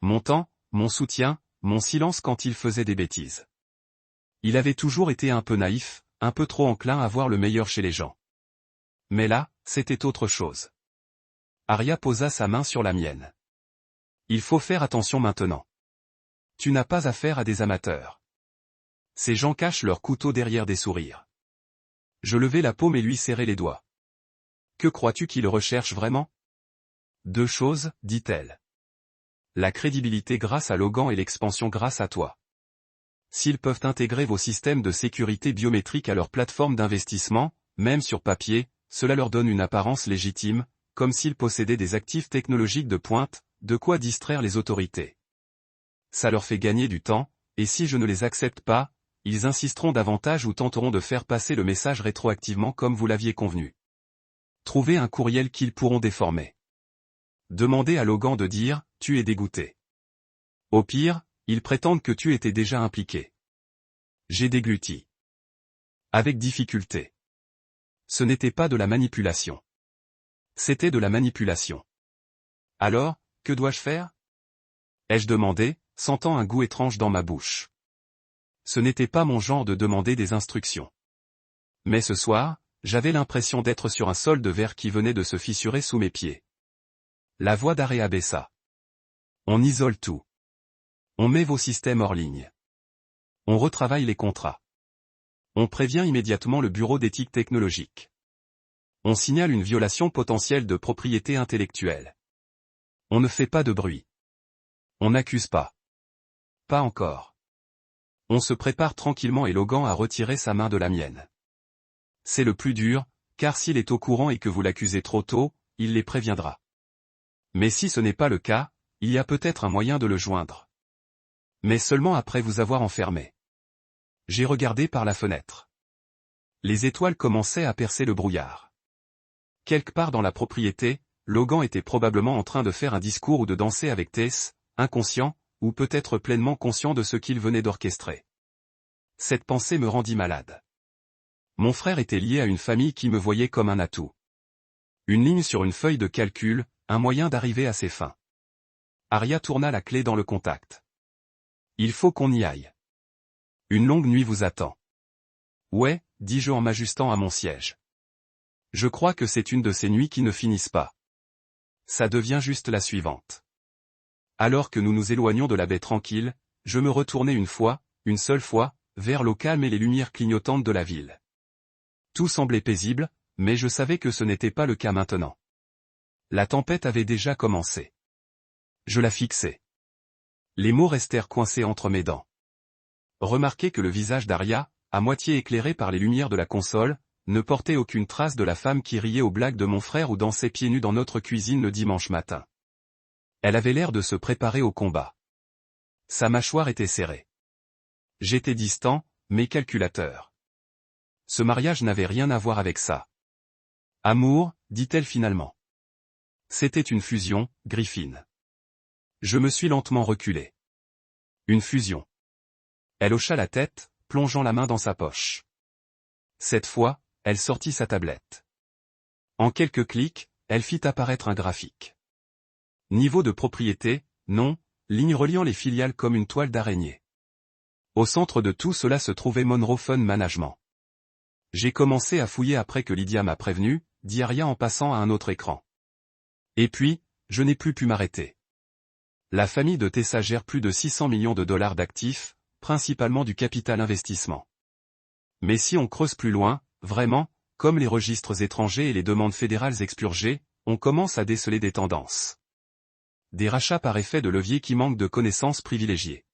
Mon temps, mon soutien, mon silence quand il faisait des bêtises. Il avait toujours été un peu naïf, un peu trop enclin à voir le meilleur chez les gens. Mais là, c'était autre chose. Arya posa sa main sur la mienne. Il faut faire attention maintenant. Tu n'as pas affaire à des amateurs. Ces gens cachent leurs couteaux derrière des sourires. Je levai la paume et lui serrai les doigts. Que crois-tu qu'ils recherchent vraiment? Deux choses, dit-elle. La crédibilité grâce à Logan et l'expansion grâce à toi. S'ils peuvent intégrer vos systèmes de sécurité biométrique à leur plateforme d'investissement, même sur papier, cela leur donne une apparence légitime, comme s'ils possédaient des actifs technologiques de pointe, de quoi distraire les autorités. Ça leur fait gagner du temps, et si je ne les accepte pas, ils insisteront davantage ou tenteront de faire passer le message rétroactivement comme vous l'aviez convenu. Trouvez un courriel qu'ils pourront déformer. Demandez à Logan de dire, tu es dégoûté. Au pire, ils prétendent que tu étais déjà impliqué. J'ai dégluti. Avec difficulté. Ce n'était pas de la manipulation. C'était de la manipulation. Alors, que dois-je faire? Ai-je demandé, sentant un goût étrange dans ma bouche. Ce n'était pas mon genre de demander des instructions. Mais ce soir, j'avais l'impression d'être sur un sol de verre qui venait de se fissurer sous mes pieds. La voix d'Aria baissa. On isole tout. On met vos systèmes hors ligne. On retravaille les contrats. On prévient immédiatement le bureau d'éthique technologique. On signale une violation potentielle de propriété intellectuelle. On ne fait pas de bruit. On n'accuse pas. Pas encore. On se prépare tranquillement et Logan à retirer sa main de la mienne. C'est le plus dur, car s'il est au courant et que vous l'accusez trop tôt, il les préviendra. Mais si ce n'est pas le cas, il y a peut-être un moyen de le joindre. Mais seulement après vous avoir enfermé. J'ai regardé par la fenêtre. Les étoiles commençaient à percer le brouillard. Quelque part dans la propriété, Logan était probablement en train de faire un discours ou de danser avec Tess, inconscient, ou peut-être pleinement conscient de ce qu'il venait d'orchestrer. Cette pensée me rendit malade. Mon frère était lié à une famille qui me voyait comme un atout. Une ligne sur une feuille de calcul, un moyen d'arriver à ses fins. Aria tourna la clé dans le contact. Il faut qu'on y aille. Une longue nuit vous attend. Ouais, dis-je en m'ajustant à mon siège. Je crois que c'est une de ces nuits qui ne finissent pas. Ça devient juste la suivante. Alors que nous nous éloignions de la baie tranquille, je me retournai une seule fois, vers l'eau calme et les lumières clignotantes de la ville. Tout semblait paisible, mais je savais que ce n'était pas le cas maintenant. La tempête avait déjà commencé. Je la fixai. Les mots restèrent coincés entre mes dents. Remarquez que le visage d'Aria, à moitié éclairé par les lumières de la console, ne portait aucune trace de la femme qui riait aux blagues de mon frère ou dansait pieds nus dans notre cuisine le dimanche matin. Elle avait l'air de se préparer au combat. Sa mâchoire était serrée. J'étais distant, mais calculateur. Ce mariage n'avait rien à voir avec ça. Amour, dit-elle finalement. C'était une fusion, Griffin. Je me suis lentement reculé. Une fusion. Elle hocha la tête, plongeant la main dans sa poche. Cette fois, elle sortit sa tablette. En quelques clics, elle fit apparaître un graphique. Niveau de propriété, non, ligne reliant les filiales comme une toile d'araignée. Au centre de tout cela se trouvait Monroe Fund Management. J'ai commencé à fouiller après que Lydia m'a prévenu, dit Aria en passant à un autre écran. Et puis, je n'ai plus pu m'arrêter. La famille de Tessa gère plus de 600 millions de dollars d'actifs, principalement du capital investissement. Mais si on creuse plus loin, vraiment, comme les registres étrangers et les demandes fédérales expurgées, on commence à déceler des tendances. Des rachats par effet de levier qui manquent de connaissances privilégiées.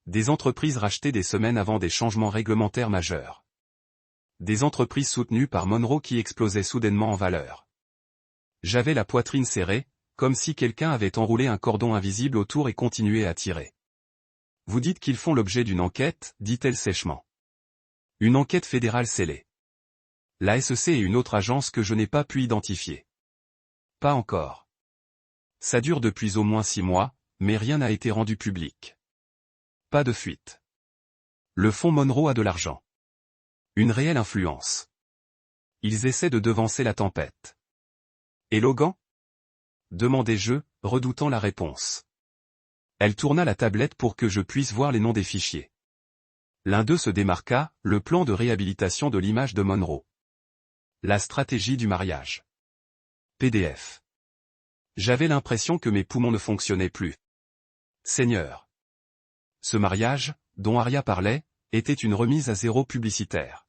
Des entreprises rachetées des semaines avant des changements réglementaires majeurs. Des entreprises soutenues par Monroe qui explosaient soudainement en valeur. J'avais la poitrine serrée, comme si quelqu'un avait enroulé un cordon invisible autour et continué à tirer. Vous dites qu'ils font l'objet d'une enquête, dit-elle sèchement. Une enquête fédérale scellée. La SEC et une autre agence que je n'ai pas pu identifier. Pas encore. Ça dure depuis au moins 6 mois, mais rien n'a été rendu public. Pas de fuite. Le fonds Monroe a de l'argent. Une réelle influence. Ils essaient de devancer la tempête. Et Logan ? Demandai-je, redoutant la réponse. Elle tourna la tablette pour que je puisse voir les noms des fichiers. L'un d'eux se démarqua, le plan de réhabilitation de l'image de Monroe. La stratégie du mariage. PDF. J'avais l'impression que mes poumons ne fonctionnaient plus. Seigneur. Ce mariage, dont Aria parlait, était une remise à zéro publicitaire.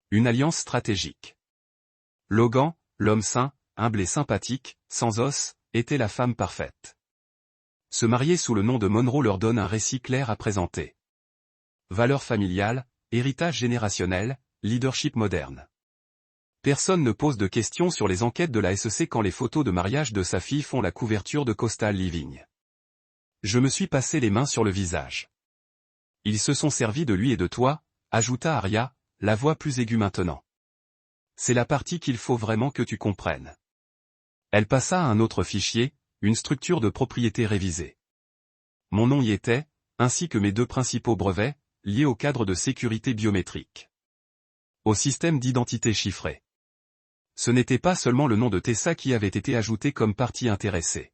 Une alliance stratégique. Logan, l'homme sain, humble et sympathique, sans os, était la femme parfaite. Se marier sous le nom de Monroe leur donne un récit clair à présenter. Valeurs familiales, héritage générationnel, leadership moderne. Personne ne pose de questions sur les enquêtes de la SEC quand les photos de mariage de sa fille font la couverture de Coastal Living. Je me suis passé les mains sur le visage. Ils se sont servis de lui et de toi, ajouta Aria, la voix plus aiguë maintenant. C'est la partie qu'il faut vraiment que tu comprennes. Elle passa à un autre fichier, une structure de propriété révisée. Mon nom y était, ainsi que mes 2 principaux brevets, liés au cadre de sécurité biométrique. Au système d'identité chiffrée. Ce n'était pas seulement le nom de Tessa qui avait été ajouté comme partie intéressée.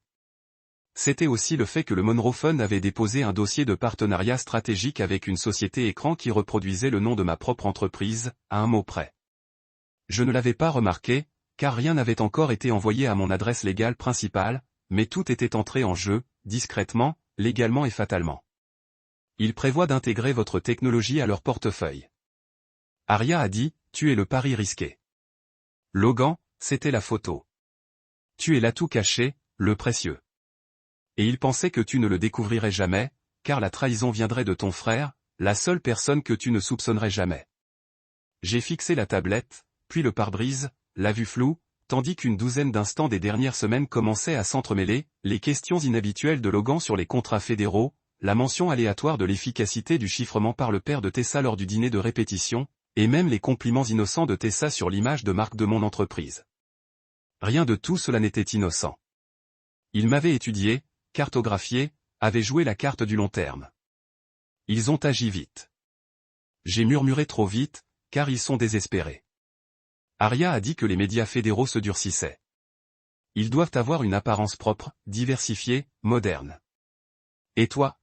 C'était aussi le fait que le Monroe Fund avait déposé un dossier de partenariat stratégique avec une société écran qui reproduisait le nom de ma propre entreprise, à un mot près. Je ne l'avais pas remarqué, car rien n'avait encore été envoyé à mon adresse légale principale, mais tout était entré en jeu, discrètement, légalement et fatalement. Ils prévoient d'intégrer votre technologie à leur portefeuille. Aria a dit, tu es le pari risqué. Logan, c'était la photo. Tu es l'atout caché, le précieux. Et il pensait que tu ne le découvrirais jamais, car la trahison viendrait de ton frère, la seule personne que tu ne soupçonnerais jamais. J'ai fixé la tablette, puis le pare-brise, la vue floue, tandis qu'une douzaine d'instants des dernières semaines commençaient à s'entremêler, les questions inhabituelles de Logan sur les contrats fédéraux, la mention aléatoire de l'efficacité du chiffrement par le père de Tessa lors du dîner de répétition, et même les compliments innocents de Tessa sur l'image de marque de mon entreprise. Rien de tout cela n'était innocent. Ils m'avaient étudié, cartographié, avaient joué la carte du long terme. Ils ont agi vite. J'ai murmuré trop vite, car ils sont désespérés. Aria a dit que les médias fédéraux se durcissaient. Ils doivent avoir une apparence propre, diversifiée, moderne. Et toi?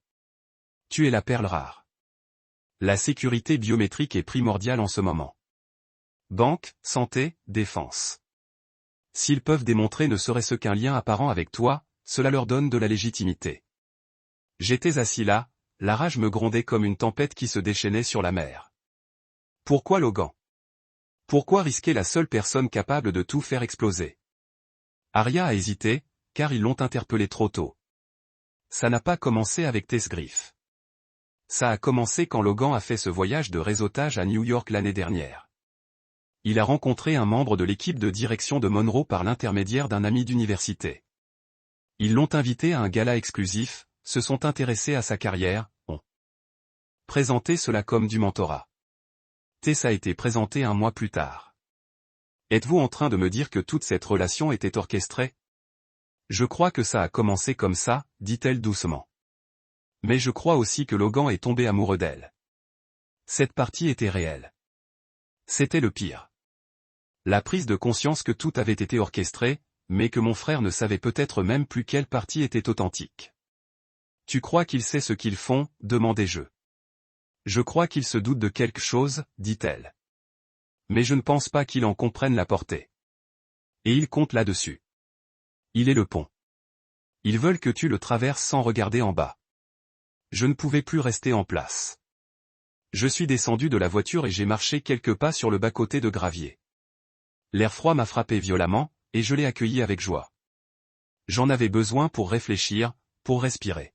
Tu es la perle rare. La sécurité biométrique est primordiale en ce moment. Banque, santé, défense. S'ils peuvent démontrer ne serait-ce qu'un lien apparent avec toi, cela leur donne de la légitimité. J'étais assis là, la rage me grondait comme une tempête qui se déchaînait sur la mer. Pourquoi Logan? Pourquoi risquer la seule personne capable de tout faire exploser? Aria a hésité, car ils l'ont interpellé trop tôt. Ça n'a pas commencé avec Tess Griff. Ça a commencé quand Logan a fait ce voyage de réseautage à New York l'année dernière. Il a rencontré un membre de l'équipe de direction de Monroe par l'intermédiaire d'un ami d'université. Ils l'ont invité à un gala exclusif, se sont intéressés à sa carrière, ont présenté cela comme du mentorat. Tess a été présenté un mois plus tard. Êtes-vous en train de me dire que toute cette relation était orchestrée? Je crois que ça a commencé comme ça, dit-elle doucement. Mais je crois aussi que Logan est tombé amoureux d'elle. Cette partie était réelle. C'était le pire. La prise de conscience que tout avait été orchestré, mais que mon frère ne savait peut-être même plus quelle partie était authentique. Tu crois qu'il sait ce qu'ils font, demandai-je. Je crois qu'il se doute de quelque chose, dit-elle. Mais je ne pense pas qu'il en comprenne la portée. Et il compte là-dessus. Il est le pont. Ils veulent que tu le traverses sans regarder en bas. Je ne pouvais plus rester en place. Je suis descendu de la voiture et j'ai marché quelques pas sur le bas-côté de gravier. L'air froid m'a frappé violemment, et je l'ai accueilli avec joie. J'en avais besoin pour réfléchir, pour respirer.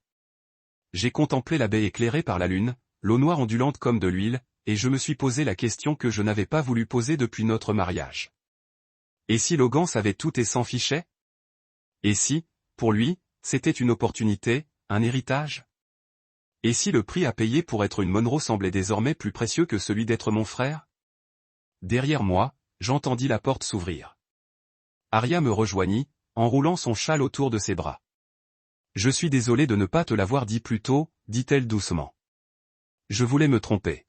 J'ai contemplé la baie éclairée par la lune, l'eau noire ondulante comme de l'huile, et je me suis posé la question que je n'avais pas voulu poser depuis notre mariage. Et si Logan savait tout et s'en fichait? Et si, pour lui, c'était une opportunité, un héritage? Et si le prix à payer pour être une Monroe semblait désormais plus précieux que celui d'être mon frère? Derrière moi, j'entendis la porte s'ouvrir. Aria me rejoignit, enroulant son châle autour de ses bras. Je suis désolé de ne pas te l'avoir dit plus tôt, dit-elle doucement. Je voulais me tromper.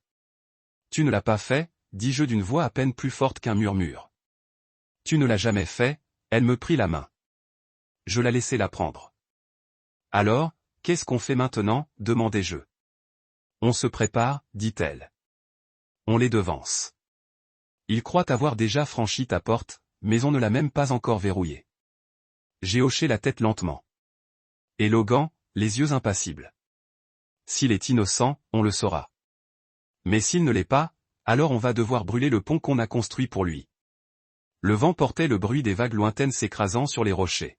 Tu ne l'as pas fait, dis-je d'une voix à peine plus forte qu'un murmure. Tu ne l'as jamais fait, elle me prit la main. Je la laissai la prendre. Alors, qu'est-ce qu'on fait maintenant, demandai-je. On se prépare, dit-elle. On les devance. Ils croient avoir déjà franchi ta porte, mais on ne l'a même pas encore verrouillée. J'ai hoché la tête lentement. Et Logan, les yeux impassibles. S'il est innocent, on le saura. Mais s'il ne l'est pas, alors on va devoir brûler le pont qu'on a construit pour lui. Le vent portait le bruit des vagues lointaines s'écrasant sur les rochers.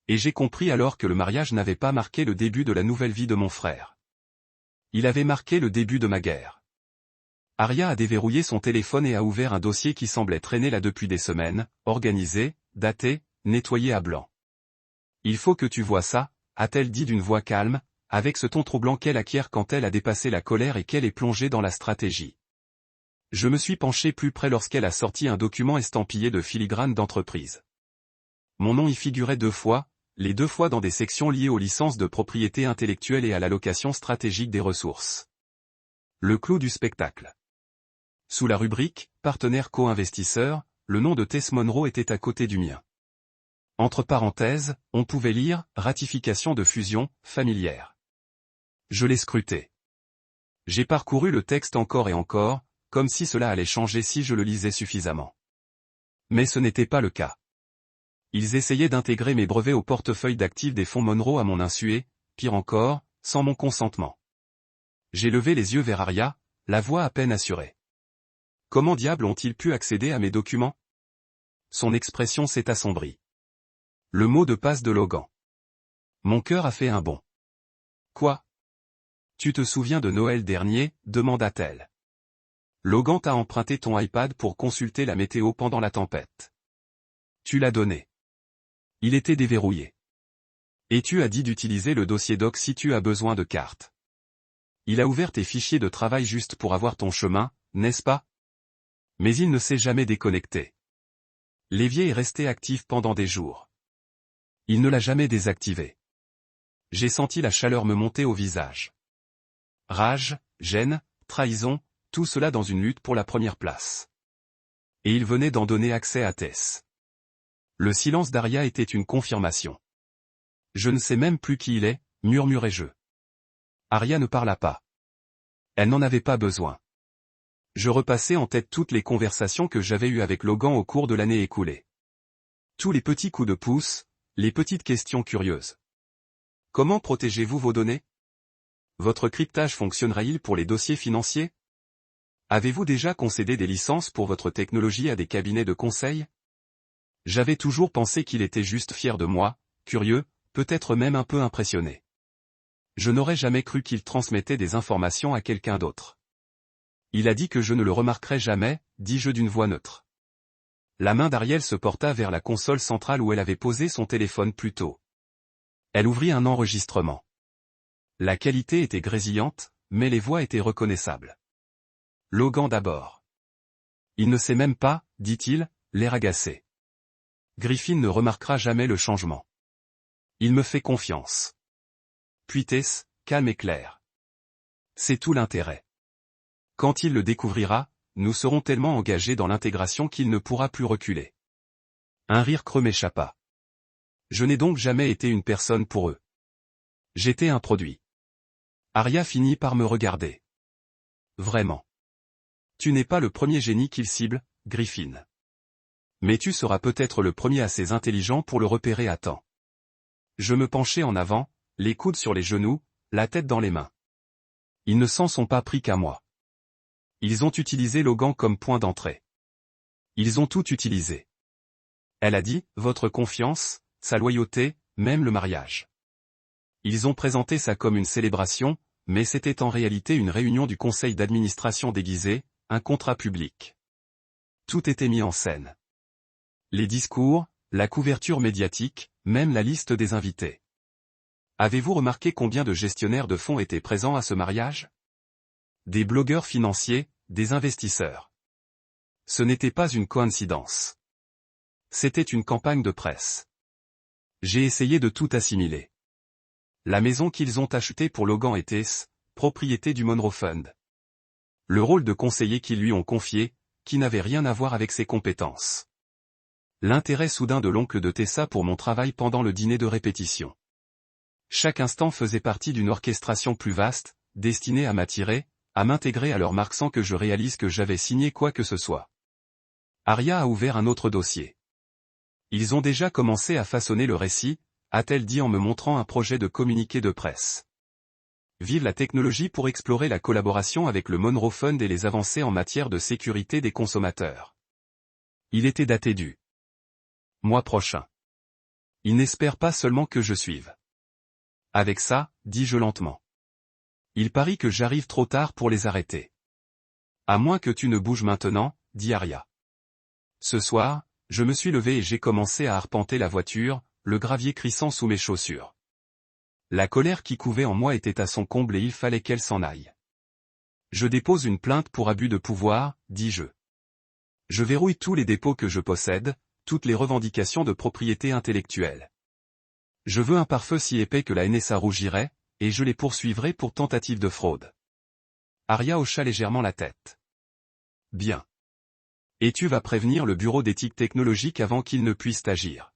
Et j'ai compris alors que le mariage n'avait pas marqué le début de la nouvelle vie de mon frère. Il avait marqué le début de ma guerre. Aria a déverrouillé son téléphone et a ouvert un dossier qui semblait traîner là depuis des semaines, organisé, daté, nettoyé à blanc. Il faut que tu vois ça, a-t-elle dit d'une voix calme, avec ce ton troublant qu'elle acquiert quand elle a dépassé la colère et qu'elle est plongée dans la stratégie. Je me suis penché plus près lorsqu'elle a sorti un document estampillé de filigrane d'entreprise. Mon nom y figurait 2 fois, les 2 fois dans des sections liées aux licences de propriété intellectuelle et à l'allocation stratégique des ressources. Le clou du spectacle. Sous la rubrique « Partenaire co-investisseur », le nom de Tess Monroe était à côté du mien. Entre parenthèses, on pouvait lire « Ratification de fusion, familière ». Je l'ai scruté. J'ai parcouru le texte encore et encore, comme si cela allait changer si je le lisais suffisamment. Mais ce n'était pas le cas. Ils essayaient d'intégrer mes brevets au portefeuille d'actifs des fonds Monroe à mon insu et, pire encore, sans mon consentement. J'ai levé les yeux vers Aria, la voix à peine assurée. Comment diable ont-ils pu accéder à mes documents? Son expression s'est assombrie. Le mot de passe de Logan. Mon cœur a fait un bond. Quoi? Tu te souviens de Noël dernier? Demanda-t-elle. Logan t'a emprunté ton iPad pour consulter la météo pendant la tempête. Tu l'as donné. Il était déverrouillé. Et tu as dit d'utiliser le dossier doc si tu as besoin de cartes. Il a ouvert tes fichiers de travail juste pour avoir ton chemin, n'est-ce pas? Mais il ne s'est jamais déconnecté. L'évier est resté actif pendant des jours. Il ne l'a jamais désactivé. J'ai senti la chaleur me monter au visage. Rage, gêne, trahison, tout cela dans une lutte pour la première place. Et il venait d'en donner accès à Tess. Le silence d'Aria était une confirmation. Je ne sais même plus qui il est, murmurai-je. Aria ne parla pas. Elle n'en avait pas besoin. Je repassais en tête toutes les conversations que j'avais eues avec Logan au cours de l'année écoulée. Tous les petits coups de pouce, les petites questions curieuses. Comment protégez-vous vos données? Votre cryptage fonctionnera-t-il pour les dossiers financiers? Avez-vous déjà concédé des licences pour votre technologie à des cabinets de conseil? J'avais toujours pensé qu'il était juste fier de moi, curieux, peut-être même un peu impressionné. Je n'aurais jamais cru qu'il transmettait des informations à quelqu'un d'autre. Il a dit que je ne le remarquerais jamais, dis-je d'une voix neutre. La main d'Ariel se porta vers la console centrale où elle avait posé son téléphone plus tôt. Elle ouvrit un enregistrement. La qualité était grésillante, mais les voix étaient reconnaissables. Logan d'abord. Il ne sait même pas, dit-il, l'air agacé. Griffin ne remarquera jamais le changement. Il me fait confiance. Puis Tess, calme et clair. C'est tout l'intérêt. Quand il le découvrira, nous serons tellement engagés dans l'intégration qu'il ne pourra plus reculer. Un rire creux m'échappa. Je n'ai donc jamais été une personne pour eux. J'étais un produit. Aria finit par me regarder. Vraiment. Tu n'es pas le premier génie qu'il cible, Griffin. Mais tu seras peut-être le premier assez intelligent pour le repérer à temps. Je me penchai en avant, les coudes sur les genoux, la tête dans les mains. Ils ne s'en sont pas pris qu'à moi. Ils ont utilisé Logan comme point d'entrée. Ils ont tout utilisé. Elle a dit, votre confiance, sa loyauté, même le mariage. Ils ont présenté ça comme une célébration, mais c'était en réalité une réunion du conseil d'administration déguisée, un contrat public. Tout était mis en scène. Les discours, la couverture médiatique, même la liste des invités. Avez-vous remarqué combien de gestionnaires de fonds étaient présents à ce mariage? Des blogueurs financiers, des investisseurs. Ce n'était pas une coïncidence. C'était une campagne de presse. J'ai essayé de tout assimiler. La maison qu'ils ont achetée pour Logan et Tess, propriété du Monroe Fund. Le rôle de conseiller qu'ils lui ont confié, qui n'avait rien à voir avec ses compétences. L'intérêt soudain de l'oncle de Tessa pour mon travail pendant le dîner de répétition. Chaque instant faisait partie d'une orchestration plus vaste, destinée à m'attirer, à m'intégrer à leur marque sans que je réalise que j'avais signé quoi que ce soit. Aria a ouvert un autre dossier. Ils ont déjà commencé à façonner le récit, a-t-elle dit en me montrant un projet de communiqué de presse. Vive la technologie pour explorer la collaboration avec le Monroe Fund et les avancées en matière de sécurité des consommateurs. Il était daté du mois prochain. Ils n'espèrent pas seulement que je suive. Avec ça, dis-je lentement. Il parie que j'arrive trop tard pour les arrêter. À moins que tu ne bouges maintenant, dit Aria. Ce soir, je me suis levé et j'ai commencé à arpenter la voiture, le gravier crissant sous mes chaussures. La colère qui couvait en moi était à son comble et il fallait qu'elle s'en aille. Je dépose une plainte pour abus de pouvoir, dis-je. Je verrouille tous les dépôts que je possède, toutes les revendications de propriété intellectuelle. Je veux un pare-feu si épais que la NSA rougirait, et je les poursuivrai pour tentative de fraude. Aria hocha légèrement la tête. Bien. Et tu vas prévenir le bureau d'éthique technologique avant qu'ils ne puissent agir.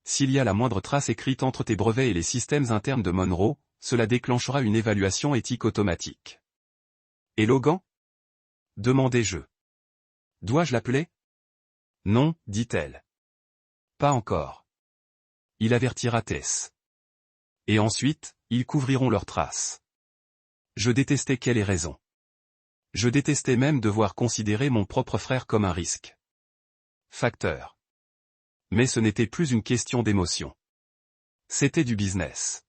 S'il y a la moindre trace écrite entre tes brevets et les systèmes internes de Monroe, cela déclenchera une évaluation éthique automatique. Et Logan? Demandai-je. Dois-je l'appeler? Non, dit-elle. Pas encore. Il avertira Tess. Et ensuite, ils couvriront leurs traces. Je détestais qu'elle ait raison. Je détestais même devoir considérer mon propre frère comme un risque. Facteur. Mais ce n'était plus une question d'émotion. C'était du business.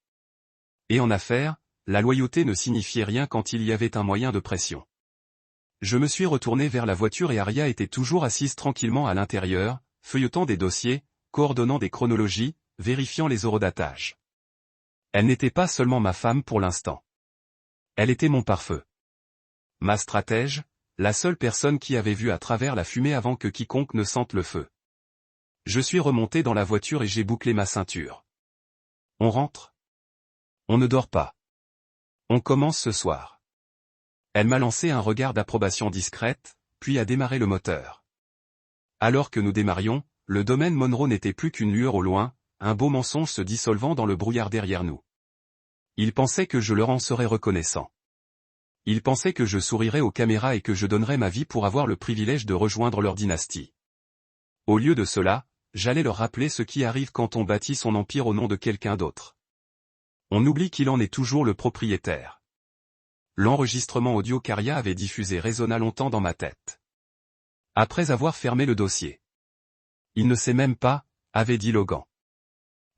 Et en affaires, la loyauté ne signifiait rien quand il y avait un moyen de pression. Je me suis retourné vers la voiture et Aria était toujours assise tranquillement à l'intérieur, feuilletant des dossiers, coordonnant des chronologies, vérifiant les horodatages. Elle n'était pas seulement ma femme pour l'instant. Elle était mon pare-feu. Ma stratège, la seule personne qui avait vu à travers la fumée avant que quiconque ne sente le feu. Je suis remonté dans la voiture et j'ai bouclé ma ceinture. On rentre? On ne dort pas. On commence ce soir. Elle m'a lancé un regard d'approbation discrète, puis a démarré le moteur. Alors que nous démarrions, le domaine Monroe n'était plus qu'une lueur au loin, un beau mensonge se dissolvant dans le brouillard derrière nous. Il pensait que je leur en serais reconnaissant. Il pensait que je sourirais aux caméras et que je donnerais ma vie pour avoir le privilège de rejoindre leur dynastie. Au lieu de cela, j'allais leur rappeler ce qui arrive quand on bâtit son empire au nom de quelqu'un d'autre. On oublie qu'il en est toujours le propriétaire. L'enregistrement audio qu'Aria avait diffusé résonna longtemps dans ma tête. Après avoir fermé le dossier. Il ne sait même pas, avait dit Logan.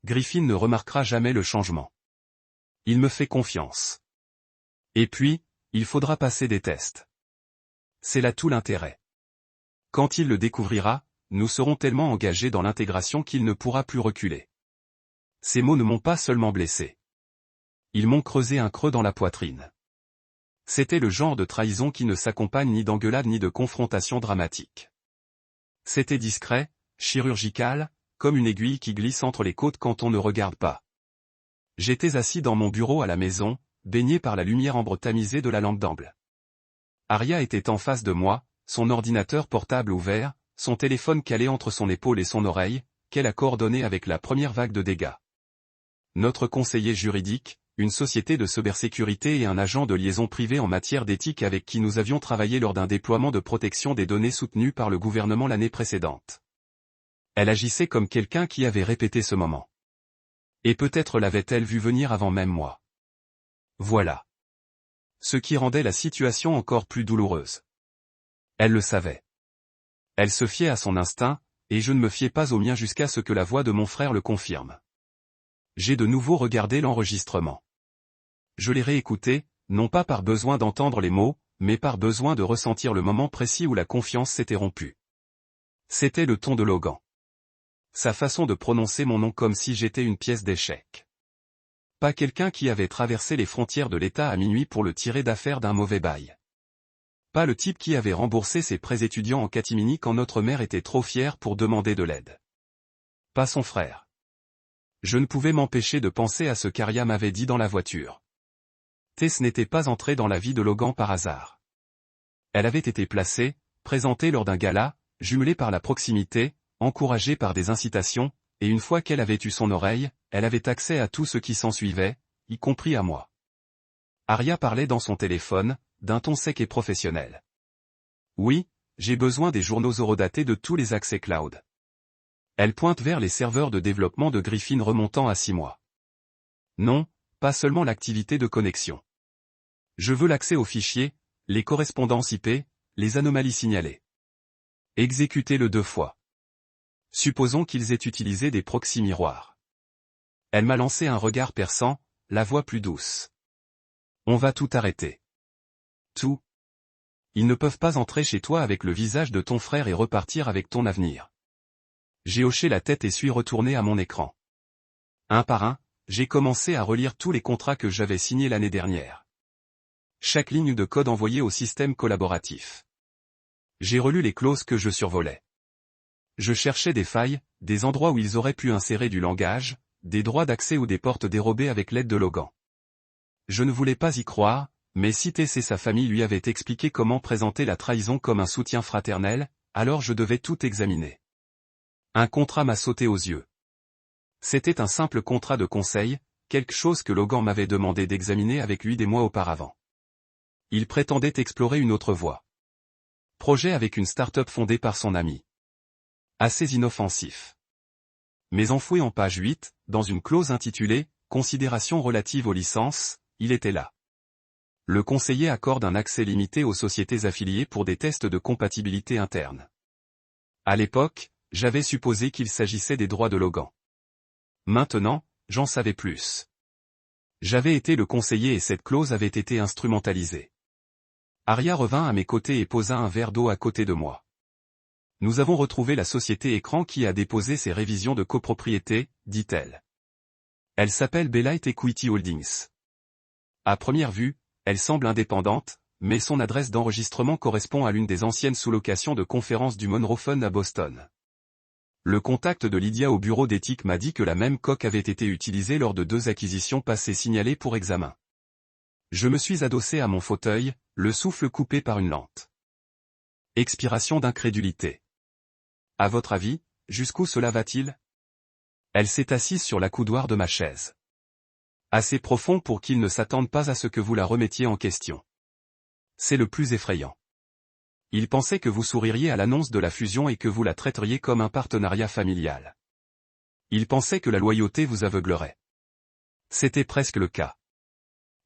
Griffin ne remarquera jamais le changement. Il me fait confiance. Et puis, il faudra passer des tests. C'est là tout l'intérêt. Quand il le découvrira, nous serons tellement engagés dans l'intégration qu'il ne pourra plus reculer. Ces mots ne m'ont pas seulement blessé. Ils m'ont creusé un creux dans la poitrine. C'était le genre de trahison qui ne s'accompagne ni d'engueulade ni de confrontation dramatique. C'était discret, chirurgical, comme une aiguille qui glisse entre les côtes quand on ne regarde pas. J'étais assis dans mon bureau à la maison, baigné par la lumière ambre tamisée de la lampe d'amble. Aria était en face de moi, son ordinateur portable ouvert, son téléphone calé entre son épaule et son oreille, qu'elle a coordonné avec la première vague de dégâts. Notre conseiller juridique, une société de cybersécurité et un agent de liaison privée en matière d'éthique avec qui nous avions travaillé lors d'un déploiement de protection des données soutenu par le gouvernement l'année précédente. Elle agissait comme quelqu'un qui avait répété ce moment. Et peut-être l'avait-elle vu venir avant même moi. Voilà. Ce qui rendait la situation encore plus douloureuse. Elle le savait. Elle se fiait à son instinct, et je ne me fiais pas au mien jusqu'à ce que la voix de mon frère le confirme. J'ai de nouveau regardé l'enregistrement. Je l'ai réécouté, non pas par besoin d'entendre les mots, mais par besoin de ressentir le moment précis où la confiance s'était rompue. C'était le ton de Logan. Sa façon de prononcer mon nom comme si j'étais une pièce d'échec. Pas quelqu'un qui avait traversé les frontières de l'État à minuit pour le tirer d'affaire d'un mauvais bail. Pas le type qui avait remboursé ses prêts étudiants en catimini quand notre mère était trop fière pour demander de l'aide. Pas son frère. Je ne pouvais m'empêcher de penser à ce qu'Aria m'avait dit dans la voiture. Tess n'était pas entrée dans la vie de Logan par hasard. Elle avait été placée, présentée lors d'un gala, jumelée par la proximité, encouragée par des incitations, et une fois qu'elle avait eu son oreille, elle avait accès à tout ce qui s'ensuivait, y compris à moi. Aria parlait dans son téléphone, d'un ton sec et professionnel. Oui, j'ai besoin des journaux horodatés de tous les accès cloud. Elle pointe vers les serveurs de développement de Griffin remontant à 6 mois. Non, pas seulement l'activité de connexion. Je veux l'accès aux fichiers, les correspondances IP, les anomalies signalées. Exécutez-le 2 fois. Supposons qu'ils aient utilisé des proxys miroirs. Elle m'a lancé un regard perçant, la voix plus douce. On va tout arrêter. Tout. Ils ne peuvent pas entrer chez toi avec le visage de ton frère et repartir avec ton avenir. J'ai hoché la tête et suis retourné à mon écran. Un par un, j'ai commencé à relire tous les contrats que j'avais signés l'année dernière. Chaque ligne de code envoyée au système collaboratif. J'ai relu les clauses que je survolais. Je cherchais des failles, des endroits où ils auraient pu insérer du langage, des droits d'accès ou des portes dérobées avec l'aide de Logan. Je ne voulais pas y croire, mais si Tess et sa famille lui avaient expliqué comment présenter la trahison comme un soutien fraternel, alors je devais tout examiner. Un contrat m'a sauté aux yeux. C'était un simple contrat de conseil, quelque chose que Logan m'avait demandé d'examiner avec lui des mois auparavant. Il prétendait explorer une autre voie. Projet avec une start-up fondée par son ami. Assez inoffensif. Mais enfoué en page 8, dans une clause intitulée « Considérations relatives aux licences », il était là. Le conseiller accorde un accès limité aux sociétés affiliées pour des tests de compatibilité interne. À l'époque, j'avais supposé qu'il s'agissait des droits de Logan. Maintenant, j'en savais plus. J'avais été le conseiller et cette clause avait été instrumentalisée. Aria revint à mes côtés et posa un verre d'eau à côté de moi. Nous avons retrouvé la société écran qui a déposé ses révisions de copropriété, dit-elle. Elle s'appelle Belite Equity Holdings. À première vue, elle semble indépendante, mais son adresse d'enregistrement correspond à l'une des anciennes sous-locations de conférences du Monroe Fund à Boston. Le contact de Lydia au bureau d'éthique m'a dit que la même coque avait été utilisée lors de 2 acquisitions passées signalées pour examen. Je me suis adossé à mon fauteuil, le souffle coupé par une lente expiration d'incrédulité. À votre avis, jusqu'où cela va-t-il? Elle s'est assise sur l'accoudoir de ma chaise. Assez profond pour qu'ils ne s'attendent pas à ce que vous la remettiez en question. C'est le plus effrayant. Il pensait que vous souririez à l'annonce de la fusion et que vous la traiteriez comme un partenariat familial. Il pensait que la loyauté vous aveuglerait. C'était presque le cas.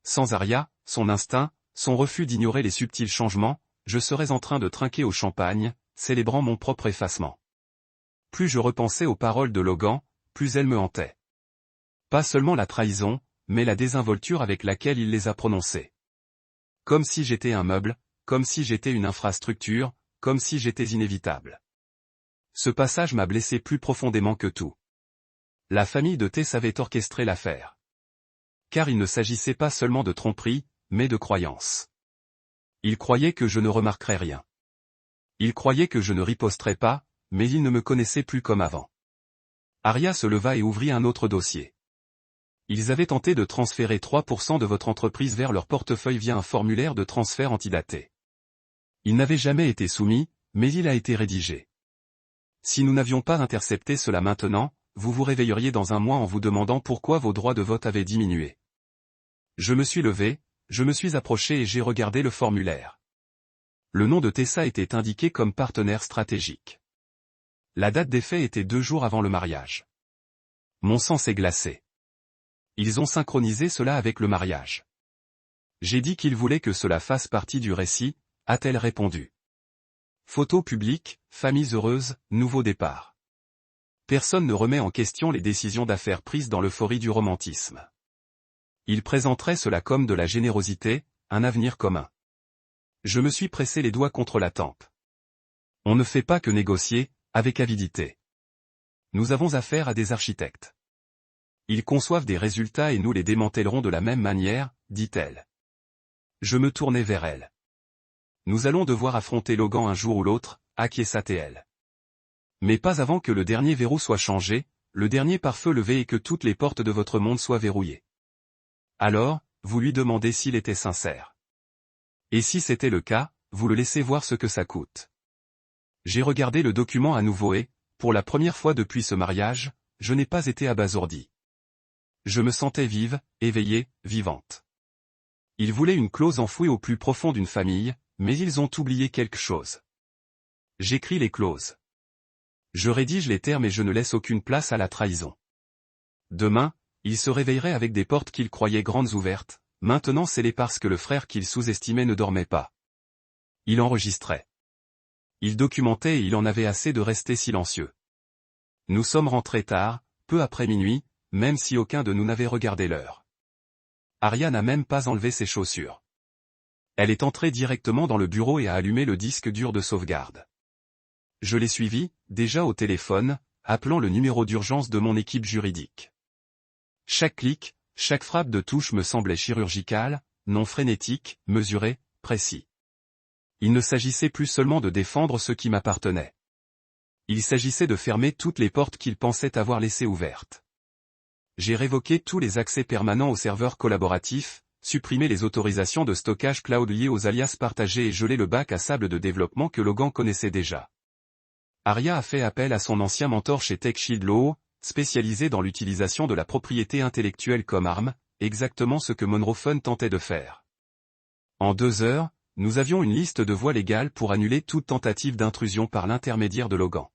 Sans Aria, son instinct, son refus d'ignorer les subtils changements, je serais en train de trinquer au champagne, célébrant mon propre effacement. Plus je repensais aux paroles de Logan, plus elles me hantaient. Pas seulement la trahison, mais la désinvolture avec laquelle il les a prononcées. Comme si j'étais un meuble, comme si j'étais une infrastructure, comme si j'étais inévitable. Ce passage m'a blessé plus profondément que tout. La famille de T savait orchestrer l'affaire. Car il ne s'agissait pas seulement de tromperie, mais de croyance. Ils croyaient que je ne remarquerais rien. Ils croyaient que je ne riposterais pas, mais ils ne me connaissaient plus comme avant. Aria se leva et ouvrit un autre dossier. Ils avaient tenté de transférer 3% de votre entreprise vers leur portefeuille via un formulaire de transfert antidaté. Il n'avait jamais été soumis, mais il a été rédigé. Si nous n'avions pas intercepté cela maintenant, vous vous réveilleriez dans un mois en vous demandant pourquoi vos droits de vote avaient diminué. Je me suis levé, je me suis approché et j'ai regardé le formulaire. Le nom de Tessa était indiqué comme partenaire stratégique. La date des faits était 2 jours avant le mariage. Mon sang s'est glacé. Ils ont synchronisé cela avec le mariage. J'ai dit qu'ils voulaient que cela fasse partie du récit, a-t-elle répondu. Photo publique, familles heureuses, nouveau départ. Personne ne remet en question les décisions d'affaires prises dans l'euphorie du romantisme. Ils présenteraient cela comme de la générosité, un avenir commun. Je me suis pressé les doigts contre la tempe. On ne fait pas que négocier, avec avidité. Nous avons affaire à des architectes. Ils conçoivent des résultats et nous les démantèlerons de la même manière, dit-elle. Je me tournai vers elle. Nous allons devoir affronter Logan un jour ou l'autre, acquiesça-t-elle. Mais pas avant que le dernier verrou soit changé, le dernier pare-feu levé et que toutes les portes de votre monde soient verrouillées. Alors, vous lui demandez s'il était sincère. Et si c'était le cas, vous le laissez voir ce que ça coûte. J'ai regardé le document à nouveau et, pour la première fois depuis ce mariage, je n'ai pas été abasourdi. Je me sentais vive, éveillée, vivante. Ils voulaient une clause enfouie au plus profond d'une famille, mais ils ont oublié quelque chose. J'écris les clauses. Je rédige les termes et je ne laisse aucune place à la trahison. Demain, ils se réveilleraient avec des portes qu'ils croyaient grandes ouvertes, maintenant scellées parce que le frère qu'ils sous-estimaient ne dormait pas. Il enregistrait. Il documentait et il en avait assez de rester silencieux. Nous sommes rentrés tard, peu après minuit, même si aucun de nous n'avait regardé l'heure. Aria n'a même pas enlevé ses chaussures. Elle est entrée directement dans le bureau et a allumé le disque dur de sauvegarde. Je l'ai suivie, déjà au téléphone, appelant le numéro d'urgence de mon équipe juridique. Chaque clic, chaque frappe de touche me semblait chirurgicale, non frénétique, mesuré, précis. Il ne s'agissait plus seulement de défendre ce qui m'appartenait. Il s'agissait de fermer toutes les portes qu'ils pensaient avoir laissées ouvertes. J'ai révoqué tous les accès permanents aux serveurs collaboratifs, supprimé les autorisations de stockage cloud liées aux alias partagés et gelé le bac à sable de développement que Logan connaissait déjà. Aria a fait appel à son ancien mentor chez TechShield Law, spécialisé dans l'utilisation de la propriété intellectuelle comme arme, exactement ce que Monroe Fund tentait de faire. En 2 heures, nous avions une liste de voies légales pour annuler toute tentative d'intrusion par l'intermédiaire de Logan.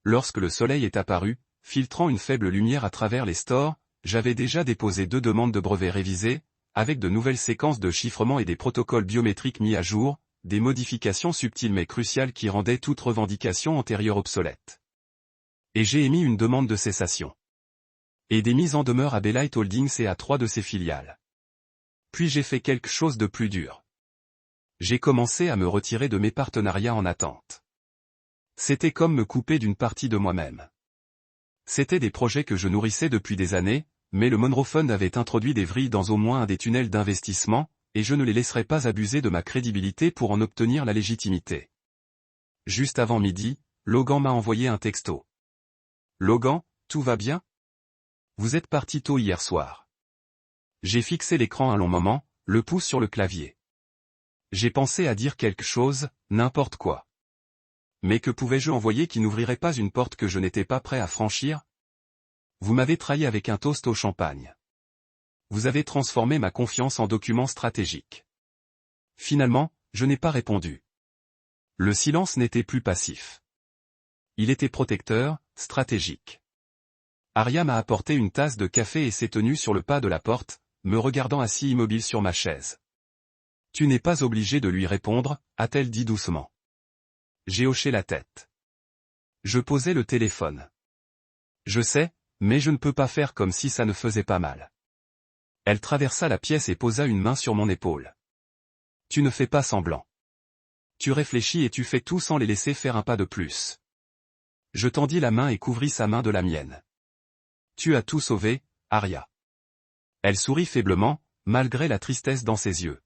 lorsque le soleil est apparu, filtrant une faible lumière à travers les stores, j'avais déjà déposé 2 demandes de brevets révisées, avec de nouvelles séquences de chiffrement et des protocoles biométriques mis à jour, des modifications subtiles mais cruciales qui rendaient toute revendication antérieure obsolète. Et j'ai émis une demande de cessation. Et des mises en demeure à Belite Holdings et à 3 de ses filiales. Puis j'ai fait quelque chose de plus dur. J'ai commencé à me retirer de mes partenariats en attente. C'était comme me couper d'une partie de moi-même. C'étaient des projets que je nourrissais depuis des années, mais le Monroe Fund avait introduit des vrilles dans au moins un des tunnels d'investissement, et je ne les laisserai pas abuser de ma crédibilité pour en obtenir la légitimité. Juste avant midi, Logan m'a envoyé un texto. Logan, tout va bien? Vous êtes parti tôt hier soir. J'ai fixé l'écran un long moment, le pouce sur le clavier. J'ai pensé à dire quelque chose, n'importe quoi. Mais que pouvais-je envoyer qui n'ouvrirait pas une porte que je n'étais pas prêt à franchir? Vous m'avez trahi avec un toast au champagne. Vous avez transformé ma confiance en document stratégique. Finalement, je n'ai pas répondu. Le silence n'était plus passif. Il était protecteur, stratégique. Arya m'a apporté une tasse de café et s'est tenue sur le pas de la porte, me regardant assis immobile sur ma chaise. Tu n'es pas obligé de lui répondre, a-t-elle dit doucement. J'ai hoché la tête. Je posais le téléphone. Je sais, mais je ne peux pas faire comme si ça ne faisait pas mal. Elle traversa la pièce et posa une main sur mon épaule. Tu ne fais pas semblant. Tu réfléchis et tu fais tout sans les laisser faire un pas de plus. Je tendis la main et couvris sa main de la mienne. Tu as tout sauvé, Arya. Elle sourit faiblement, malgré la tristesse dans ses yeux.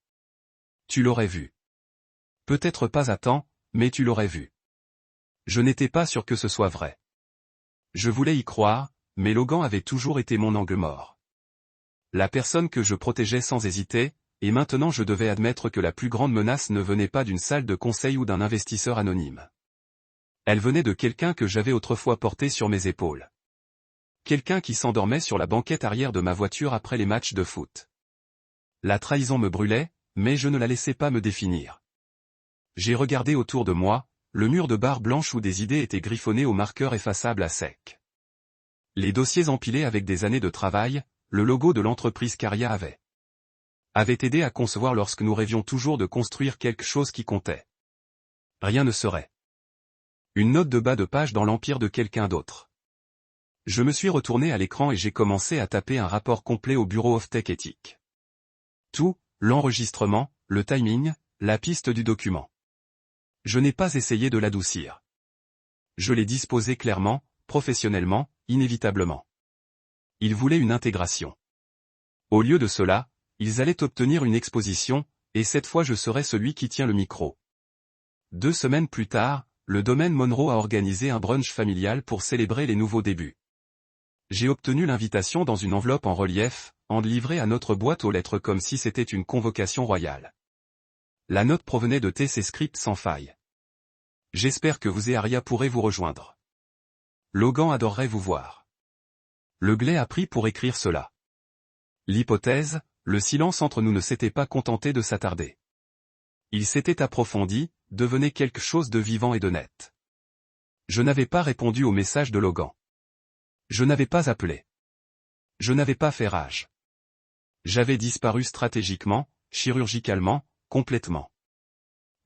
Tu l'aurais vu. Peut-être pas à temps, mais tu l'aurais vu. Je n'étais pas sûr que ce soit vrai. Je voulais y croire, mais Logan avait toujours été mon angle mort. La personne que je protégeais sans hésiter, et maintenant je devais admettre que la plus grande menace ne venait pas d'une salle de conseil ou d'un investisseur anonyme. Elle venait de quelqu'un que j'avais autrefois porté sur mes épaules. Quelqu'un qui s'endormait sur la banquette arrière de ma voiture après les matchs de foot. La trahison me brûlait, mais je ne la laissais pas me définir. J'ai regardé autour de moi, le mur de barre blanche où des idées étaient griffonnées au marqueur effaçable à sec. Les dossiers empilés avec des années de travail, le logo de l'entreprise qu'Arya avait aidé à concevoir lorsque nous rêvions toujours de construire quelque chose qui comptait. Rien ne serait. Une note de bas de page dans l'empire de quelqu'un d'autre. Je me suis retourné à l'écran et j'ai commencé à taper un rapport complet au Bureau of Tech Ethics. Tout, l'enregistrement, le timing, la piste du document. Je n'ai pas essayé de l'adoucir. Je l'ai disposé clairement, professionnellement, inévitablement. Ils voulaient une intégration. Au lieu de cela, ils allaient obtenir une exposition, et cette fois je serais celui qui tient le micro. 2 semaines plus tard, le domaine Monroe a organisé un brunch familial pour célébrer les nouveaux débuts. J'ai obtenu l'invitation dans une enveloppe en relief, livrée à notre boîte aux lettres comme si c'était une convocation royale. La note provenait de TC Script sans faille. J'espère que vous et Arya pourrez vous rejoindre. Logan adorerait vous voir. Le Glais a pris pour écrire cela. L'hypothèse, le silence entre nous ne s'était pas contenté de s'attarder. Il s'était approfondi, devenait quelque chose de vivant et de net. Je n'avais pas répondu au message de Logan. Je n'avais pas appelé. Je n'avais pas fait rage. J'avais disparu stratégiquement, chirurgicalement, complètement.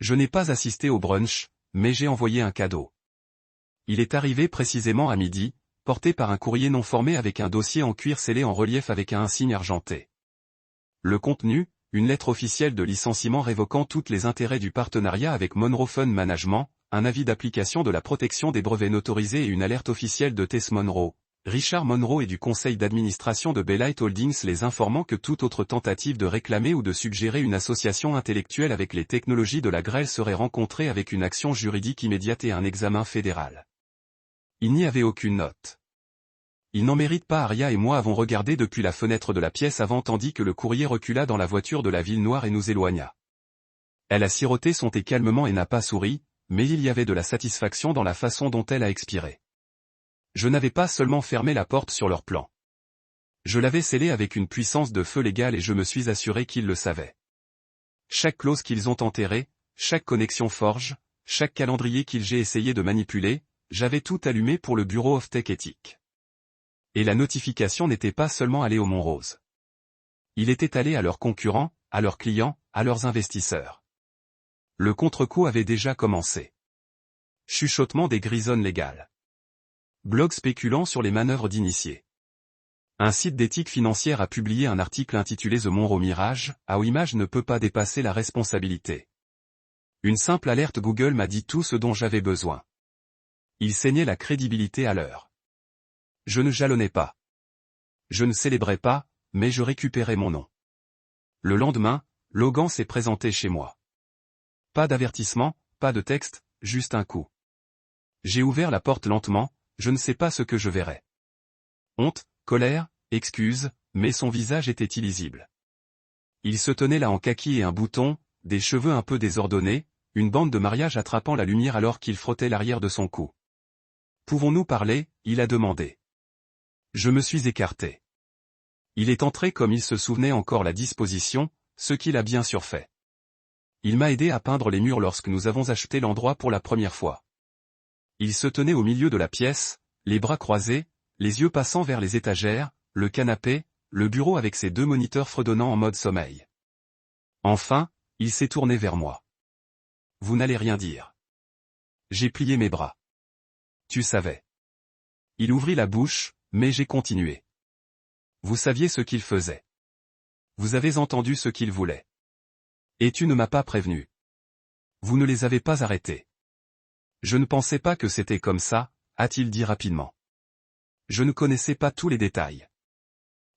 Je n'ai pas assisté au brunch, mais j'ai envoyé un cadeau. Il est arrivé précisément à midi, porté par un courrier non formé avec un dossier en cuir scellé en relief avec un insigne argenté. Le contenu, une lettre officielle de licenciement révoquant tous les intérêts du partenariat avec Monroe Fund Management, un avis d'application de la protection des brevets notorisés et une alerte officielle de Tess Monroe, Richard Monroe et du conseil d'administration de Belite Holdings les informant que toute autre tentative de réclamer ou de suggérer une association intellectuelle avec les technologies de la grêle serait rencontrée avec une action juridique immédiate et un examen fédéral. Il n'y avait aucune note. Il n'en mérite pas. Arya et moi avons regardé depuis la fenêtre de la pièce avant tandis que le courrier recula dans la voiture de la ville noire et nous éloigna. Elle a siroté son thé calmement et n'a pas souri, mais il y avait de la satisfaction dans la façon dont elle a expiré. Je n'avais pas seulement fermé la porte sur leur plan. Je l'avais scellée avec une puissance de feu légale et je me suis assuré qu'ils le savaient. Chaque clause qu'ils ont enterrée, chaque connexion forge, chaque calendrier qu'ils j'ai essayé de manipuler, j'avais tout allumé pour le Bureau of Tech éthique. Et la notification n'était pas seulement allée au Montrose. Il était allé à leurs concurrents, à leurs clients, à leurs investisseurs. Le contre-coup avait déjà commencé. Chuchotement des grisonnes légales. Blog spéculant sur les manœuvres d'initiés. Un site d'éthique financière a publié un article intitulé The Monroe Mirage, à où image ne peut pas dépasser la responsabilité. Une simple alerte Google m'a dit tout ce dont j'avais besoin. Il saignait la crédibilité à l'heure. Je ne jalonnais pas. Je ne célébrais pas, mais je récupérais mon nom. Le lendemain, Logan s'est présenté chez moi. Pas d'avertissement, pas de texte, juste un coup. J'ai ouvert la porte lentement, je ne sais pas ce que je verrais. Honte, colère, excuse, mais son visage était illisible. Il se tenait là en kaki et un bouton, des cheveux un peu désordonnés, une bande de mariage attrapant la lumière alors qu'il frottait l'arrière de son cou. « Pouvons-nous parler ?» il a demandé. Je me suis écarté. Il est entré comme il se souvenait encore la disposition, ce qu'il a bien sûr fait. Il m'a aidé à peindre les murs lorsque nous avons acheté l'endroit pour la première fois. Il se tenait au milieu de la pièce, les bras croisés, les yeux passant vers les étagères, le canapé, le bureau avec ses 2 moniteurs fredonnant en mode sommeil. Enfin, il s'est tourné vers moi. « Vous n'allez rien dire. » J'ai plié mes bras. « Tu savais. » Il ouvrit la bouche, mais j'ai continué. « Vous saviez ce qu'il faisait. Vous avez entendu ce qu'il voulait. Et tu ne m'as pas prévenu. Vous ne les avez pas arrêtés. » Je ne pensais pas que c'était comme ça, a-t-il dit rapidement. Je ne connaissais pas tous les détails.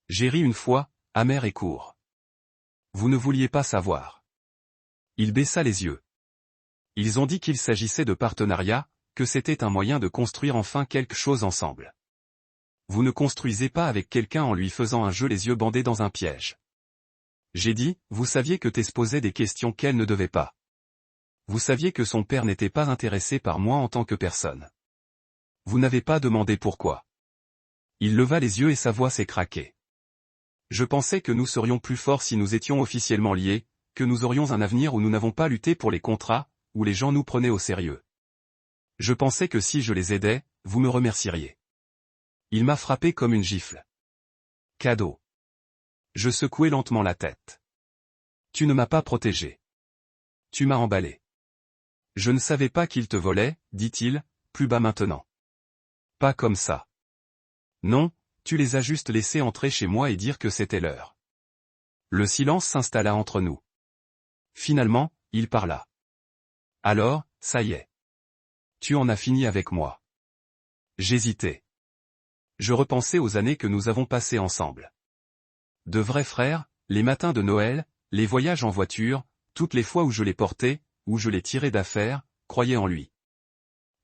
J'ai ri une fois, amer et court. Vous ne vouliez pas savoir. Il baissa les yeux. Ils ont dit qu'il s'agissait de partenariat, que c'était un moyen de construire enfin quelque chose ensemble. Vous ne construisez pas avec quelqu'un en lui faisant un jeu les yeux bandés dans un piège. J'ai dit, vous saviez que Tess posait des questions qu'elle ne devait pas. Vous saviez que son père n'était pas intéressé par moi en tant que personne. Vous n'avez pas demandé pourquoi. Il leva les yeux et sa voix s'est craquée. Je pensais que nous serions plus forts si nous étions officiellement liés, que nous aurions un avenir où nous n'avons pas lutté pour les contrats, où les gens nous prenaient au sérieux. Je pensais que si je les aidais, vous me remercieriez. Il m'a frappé comme une gifle. Cadeau. Je secouai lentement la tête. Tu ne m'as pas protégé. Tu m'as emballé. Je ne savais pas qu'il te volait, dit-il, plus bas maintenant. Pas comme ça. Non, tu les as juste laissés entrer chez moi et dire que c'était l'heure. Le silence s'installa entre nous. Finalement, il parla. Alors, ça y est. Tu en as fini avec moi. J'hésitais. Je repensais aux années que nous avons passées ensemble. De vrais frères, les matins de Noël, les voyages en voiture, toutes les fois où je l'ai porté, où je l'ai tiré d'affaire, croyais en lui.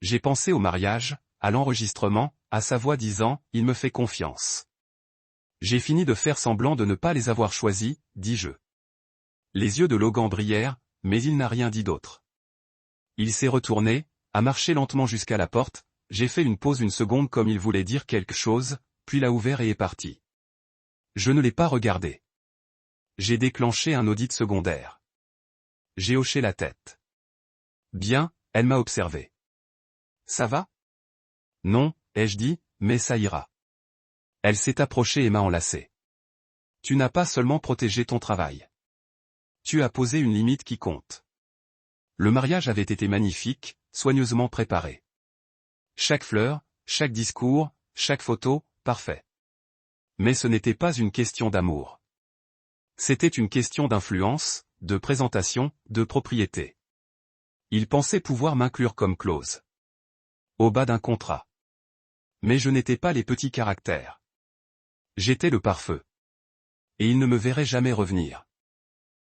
J'ai pensé au mariage, à l'enregistrement, à sa voix disant « Il me fait confiance ». J'ai fini de faire semblant de ne pas les avoir choisis, dis-je. Les yeux de Logan brillèrent, mais il n'a rien dit d'autre. Il s'est retourné, a marché lentement jusqu'à la porte, j'ai fait une pause une seconde comme il voulait dire quelque chose, puis l'a ouvert et est parti. Je ne l'ai pas regardé. J'ai déclenché un audit secondaire. J'ai hoché la tête. Bien, elle m'a observé. Ça va? Non, ai-je dit, mais ça ira. Elle s'est approchée et m'a enlacé. Tu n'as pas seulement protégé ton travail. Tu as posé une limite qui compte. Le mariage avait été magnifique, soigneusement préparé. Chaque fleur, chaque discours, chaque photo, parfait. Mais ce n'était pas une question d'amour. C'était une question d'influence, de présentation, de propriété. Il pensait pouvoir m'inclure comme clause. Au bas d'un contrat. Mais je n'étais pas les petits caractères. J'étais le pare-feu. Et il ne me verrait jamais revenir.